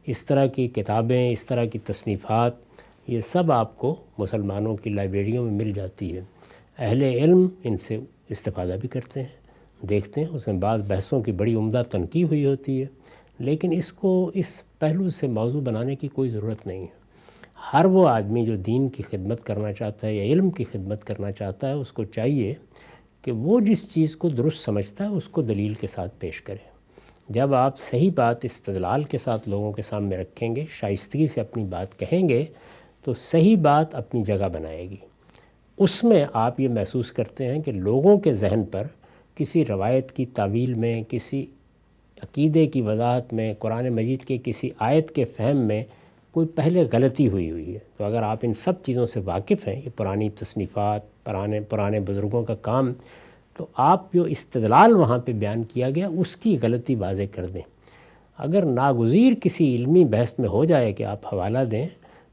اس طرح کی کتابیں، اس طرح کی تصنیفات، یہ سب آپ کو مسلمانوں کی لائبریریوں میں مل جاتی ہے۔ اہل علم ان سے استفادہ بھی کرتے ہیں، دیکھتے ہیں، اس میں بعض بحثوں کی بڑی عمدہ تنقید ہوئی ہوتی ہے، لیکن اس کو اس پہلو سے موضوع بنانے کی کوئی ضرورت نہیں ہے۔ ہر وہ آدمی جو دین کی خدمت کرنا چاہتا ہے یا علم کی خدمت کرنا چاہتا ہے، اس کو چاہیے کہ وہ جس چیز کو درست سمجھتا ہے اس کو دلیل کے ساتھ پیش کرے۔ جب آپ صحیح بات استدلال کے ساتھ لوگوں کے سامنے رکھیں گے، شائستگی سے اپنی بات کہیں گے، تو صحیح بات اپنی جگہ بنائے گی۔ اس میں آپ یہ محسوس کرتے ہیں کہ لوگوں کے ذہن پر کسی روایت کی تعویل میں، کسی عقیدے کی وضاحت میں، قرآن مجید کے کسی آیت کے فہم میں کوئی پہلے غلطی ہوئی ہے۔ تو اگر آپ ان سب چیزوں سے واقف ہیں، یہ پرانی تصنیفات، پرانے بزرگوں کا کام، تو آپ جو استدلال وہاں پہ بیان کیا گیا اس کی غلطی واضح کر دیں۔ اگر ناگزیر کسی علمی بحث میں ہو جائے کہ آپ حوالہ دیں،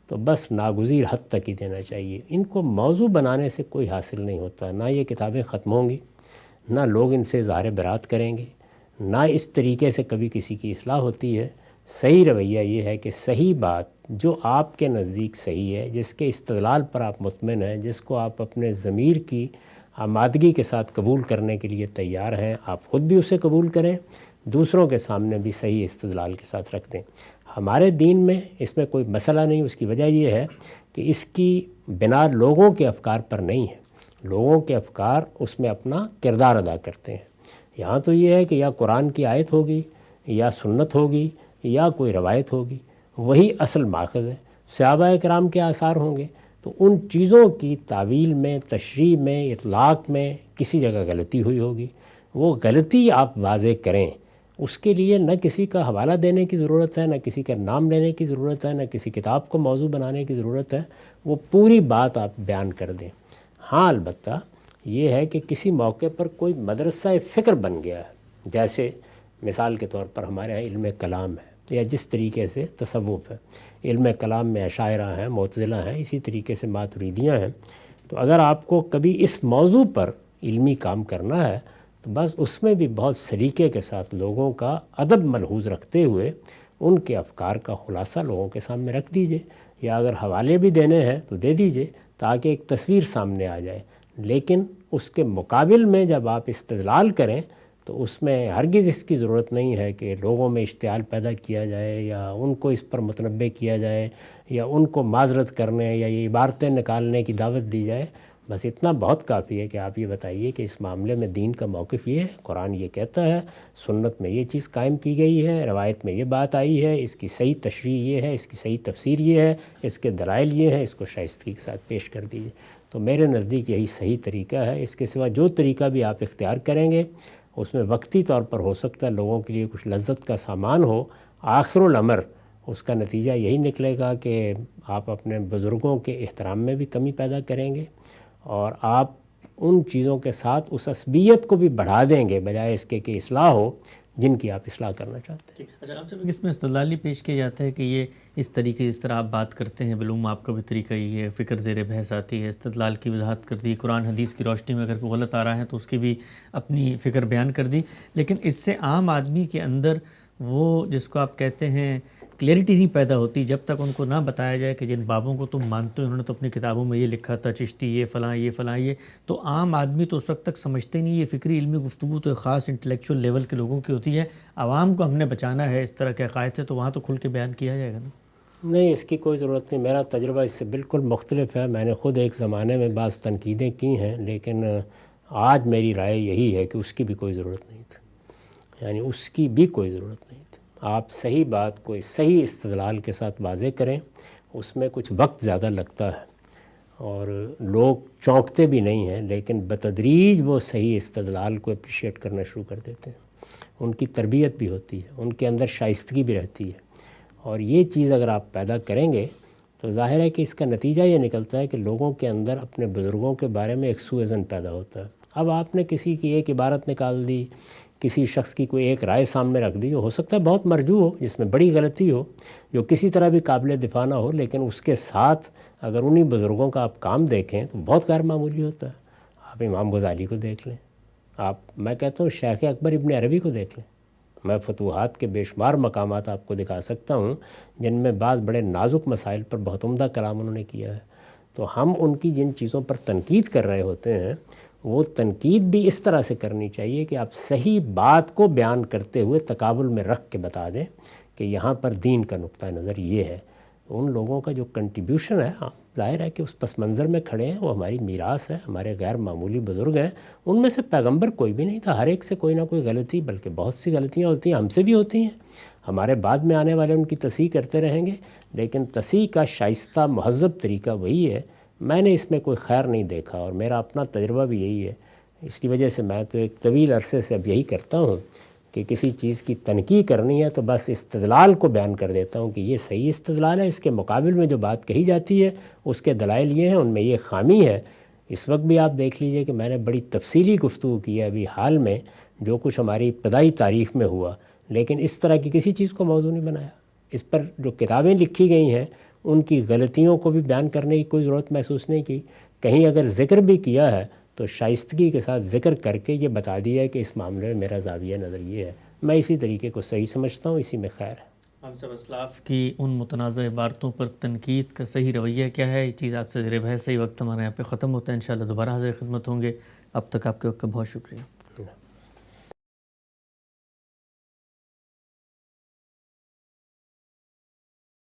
تو بس ناگزیر حد تک ہی دینا چاہیے۔ ان کو موضوع بنانے سے کوئی حاصل نہیں ہوتا، نہ یہ کتابیں ختم ہوں گی، نہ لوگ ان سے اظہار برات کریں گے، نہ اس طریقے سے کبھی کسی کی اصلاح ہوتی ہے۔ صحیح رویہ یہ ہے کہ صحیح بات جو آپ کے نزدیک صحیح ہے، جس کے استدلال پر آپ مطمئن ہیں، جس کو آپ اپنے ضمیر کی آمادگی کے ساتھ قبول کرنے کے لیے تیار ہیں، آپ خود بھی اسے قبول کریں، دوسروں کے سامنے بھی صحیح استدلال کے ساتھ رکھ دیں۔ ہمارے دین میں اس میں کوئی مسئلہ نہیں، اس کی وجہ یہ ہے کہ اس کی بنا لوگوں کے افکار پر نہیں ہے۔ لوگوں کے افکار اس میں اپنا کردار ادا کرتے ہیں۔ یہاں تو یہ ہے کہ یا قرآن کی آیت ہوگی، یا سنت ہوگی، یا کوئی روایت ہوگی، وہی اصل ماخذ ہے۔ صحابہ کرام کے آثار ہوں گے، تو ان چیزوں کی تعویل میں، تشریح میں، اطلاق میں کسی جگہ غلطی ہوئی ہوگی، وہ غلطی آپ واضح کریں۔ اس کے لیے نہ کسی کا حوالہ دینے کی ضرورت ہے، نہ کسی کا نام لینے کی ضرورت ہے، نہ کسی کتاب کو موضوع بنانے کی ضرورت ہے، وہ پوری بات آپ بیان کر دیں۔ ہاں البتہ یہ ہے کہ کسی موقع پر کوئی مدرسہ فکر بن گیا ہے، جیسے مثال کے طور پر ہمارے ہاں علم کلام ہے، یا جس طریقے سے تصوف ہے، علم کلام میں اشاعرہ ہیں، معتزلہ ہیں، اسی طریقے سے ماتریدیاں ہیں۔ تو اگر آپ کو کبھی اس موضوع پر علمی کام کرنا ہے تو بس اس میں بھی بہت سلیقے کے ساتھ لوگوں کا ادب ملحوظ رکھتے ہوئے ان کے افکار کا خلاصہ لوگوں کے سامنے رکھ دیجئے، یا اگر حوالے بھی دینے ہیں تو دے دیجئے تاکہ ایک تصویر سامنے آ جائے۔ لیکن اس کے مقابل میں جب آپ استدلال کریں تو اس میں ہرگز اس کی ضرورت نہیں ہے کہ لوگوں میں اشتعال پیدا کیا جائے، یا ان کو اس پر متنبع کیا جائے، یا ان کو معذرت کرنے یا یہ عبارتیں نکالنے کی دعوت دی جائے۔ بس اتنا بہت کافی ہے کہ آپ یہ بتائیے کہ اس معاملے میں دین کا موقف یہ ہے، قرآن یہ کہتا ہے، سنت میں یہ چیز قائم کی گئی ہے، روایت میں یہ بات آئی ہے، اس کی صحیح تشریح یہ ہے، اس کی صحیح تفسیر یہ ہے، اس کے دلائل یہ ہیں، اس کو شائستگی کے ساتھ پیش کر دیجیے۔ تو میرے نزدیک یہی صحیح طریقہ ہے۔ اس کے سوا جو طریقہ بھی آپ اختیار کریں گے اس میں وقتی طور پر ہو سکتا ہے لوگوں کے لیے کچھ لذت کا سامان ہو، آخر الامر اس کا نتیجہ یہی نکلے گا کہ آپ اپنے بزرگوں کے احترام میں بھی کمی پیدا کریں گے، اور آپ ان چیزوں کے ساتھ اس عصبیت کو بھی بڑھا دیں گے بجائے اس کے کہ اصلاح ہو جن کی آپ اصلاح کرنا چاہتے ہیں۔ اچھا، آپ جب اس میں استدلالی پیش کیا جاتا ہے کہ یہ اس طریقے جس طرح آپ بات کرتے ہیں، بالعموم آپ کا بھی طریقہ یہ ہے، فکر زیر بحث آتی ہے، استدلال کی وضاحت کر دی، قرآن حدیث کی روشنی میں اگر کوئی غلط آ رہا ہے تو اس کی بھی اپنی فکر بیان کر دی، لیکن اس سے عام آدمی کے اندر وہ جس کو آپ کہتے ہیں کلیئرٹی نہیں پیدا ہوتی جب تک ان کو نہ بتایا جائے کہ جن بابوں کو تم مانتے ہو انہوں نے تو اپنی کتابوں میں یہ لکھا تھا، چشتی یہ فلاں یہ فلاں یہ، تو عام آدمی تو اس وقت تک سمجھتے نہیں۔ یہ فکری علمی گفتگو تو ایک خاص انٹلیکچوئل لیول کے لوگوں کی ہوتی ہے، عوام کو ہم نے بچانا ہے اس طرح کے عقائد سے، تو وہاں تو کھل کے بیان کیا جائے گا نا۔ نہیں، اس کی کوئی ضرورت نہیں۔ میرا تجربہ اس سے بالکل مختلف ہے۔ میں نے خود ایک زمانے میں بعض تنقیدیں کی ہیں، لیکن آج میری رائے یہی ہے کہ اس کی بھی کوئی ضرورت نہیں تھی، یعنی اس کی بھی کوئی ضرورت نہیں تھی۔ آپ صحیح بات کو صحیح استدلال کے ساتھ واضح کریں، اس میں کچھ وقت زیادہ لگتا ہے اور لوگ چونکتے بھی نہیں ہیں، لیکن بتدریج وہ صحیح استدلال کو اپریشیٹ کرنا شروع کر دیتے ہیں۔ ان کی تربیت بھی ہوتی ہے، ان کے اندر شائستگی بھی رہتی ہے، اور یہ چیز اگر آپ پیدا کریں گے تو ظاہر ہے کہ اس کا نتیجہ یہ نکلتا ہے کہ لوگوں کے اندر اپنے بزرگوں کے بارے میں ایک سوء ظن پیدا ہوتا ہے۔ اب آپ نے کسی کی ایک عبارت نکال دی، کسی شخص کی کوئی ایک رائے سامنے رکھ دی جو ہو سکتا ہے بہت مرجوع ہو، جس میں بڑی غلطی ہو، جو کسی طرح بھی قابل دفاع نہ ہو، لیکن اس کے ساتھ اگر انہی بزرگوں کا آپ کام دیکھیں تو بہت غیر معمولی ہوتا ہے۔ آپ امام غزالی کو دیکھ لیں، میں کہتا ہوں شیخ اکبر ابن عربی کو دیکھ لیں، میں فتوحات کے بے شمار مقامات آپ کو دکھا سکتا ہوں جن میں بعض بڑے نازک مسائل پر بہت عمدہ کلام انہوں نے کیا ہے۔ تو ہم ان کی جن چیزوں پر تنقید کر رہے ہوتے ہیں وہ تنقید بھی اس طرح سے کرنی چاہیے کہ آپ صحیح بات کو بیان کرتے ہوئے تقابل میں رکھ کے بتا دیں کہ یہاں پر دین کا نقطہ نظر یہ ہے۔ ان لوگوں کا جو کنٹریبیوشن ہے، ہاں ظاہر ہے کہ اس پس منظر میں کھڑے ہیں، وہ ہماری میراث ہے، ہمارے غیر معمولی بزرگ ہیں، ان میں سے پیغمبر کوئی بھی نہیں تھا، ہر ایک سے کوئی نہ کوئی غلطی، بلکہ بہت سی غلطیاں ہوتی ہیں، ہم سے بھی ہوتی ہیں، ہمارے بعد میں آنے والے ان کی تصحیح کرتے رہیں گے، لیکن تصحیح کا شائستہ مہذب طریقہ وہی ہے۔ میں نے اس میں کوئی خیر نہیں دیکھا، اور میرا اپنا تجربہ بھی یہی ہے، اس کی وجہ سے میں تو ایک طویل عرصے سے اب یہی کرتا ہوں کہ کسی چیز کی تنقید کرنی ہے تو بس استدلال کو بیان کر دیتا ہوں کہ یہ صحیح استدلال ہے، اس کے مقابل میں جو بات کہی جاتی ہے اس کے دلائل یہ ہیں، ان میں یہ خامی ہے۔ اس وقت بھی آپ دیکھ لیجئے کہ میں نے بڑی تفصیلی گفتگو کی ہے ابھی حال میں جو کچھ ہماری ابتدائی تاریخ میں ہوا، لیکن اس طرح کی کسی چیز کو موضوع نہیں بنایا۔ اس پر جو کتابیں لکھی گئی ہیں ان کی غلطیوں کو بھی بیان کرنے کی کوئی ضرورت محسوس نہیں کی، کہیں اگر ذکر بھی کیا ہے تو شائستگی کے ساتھ ذکر کر کے یہ بتا دیا ہے کہ اس معاملے میں میرا زاویہ نظر یہ ہے۔ میں اسی طریقے کو صحیح سمجھتا ہوں، اسی میں خیر ہے۔ ہم سب اسلاف کی ان متنازع عبارتوں پر تنقید کا صحیح رویہ کیا ہے، یہ چیز آپ سے زیر بحث ہے۔ وقت ہمارے یہاں پہ ختم ہوتا ہے، انشاءاللہ دوبارہ حاضر خدمت ہوں گے۔ اب تک آپ کے وقت کا بہت شکریہ۔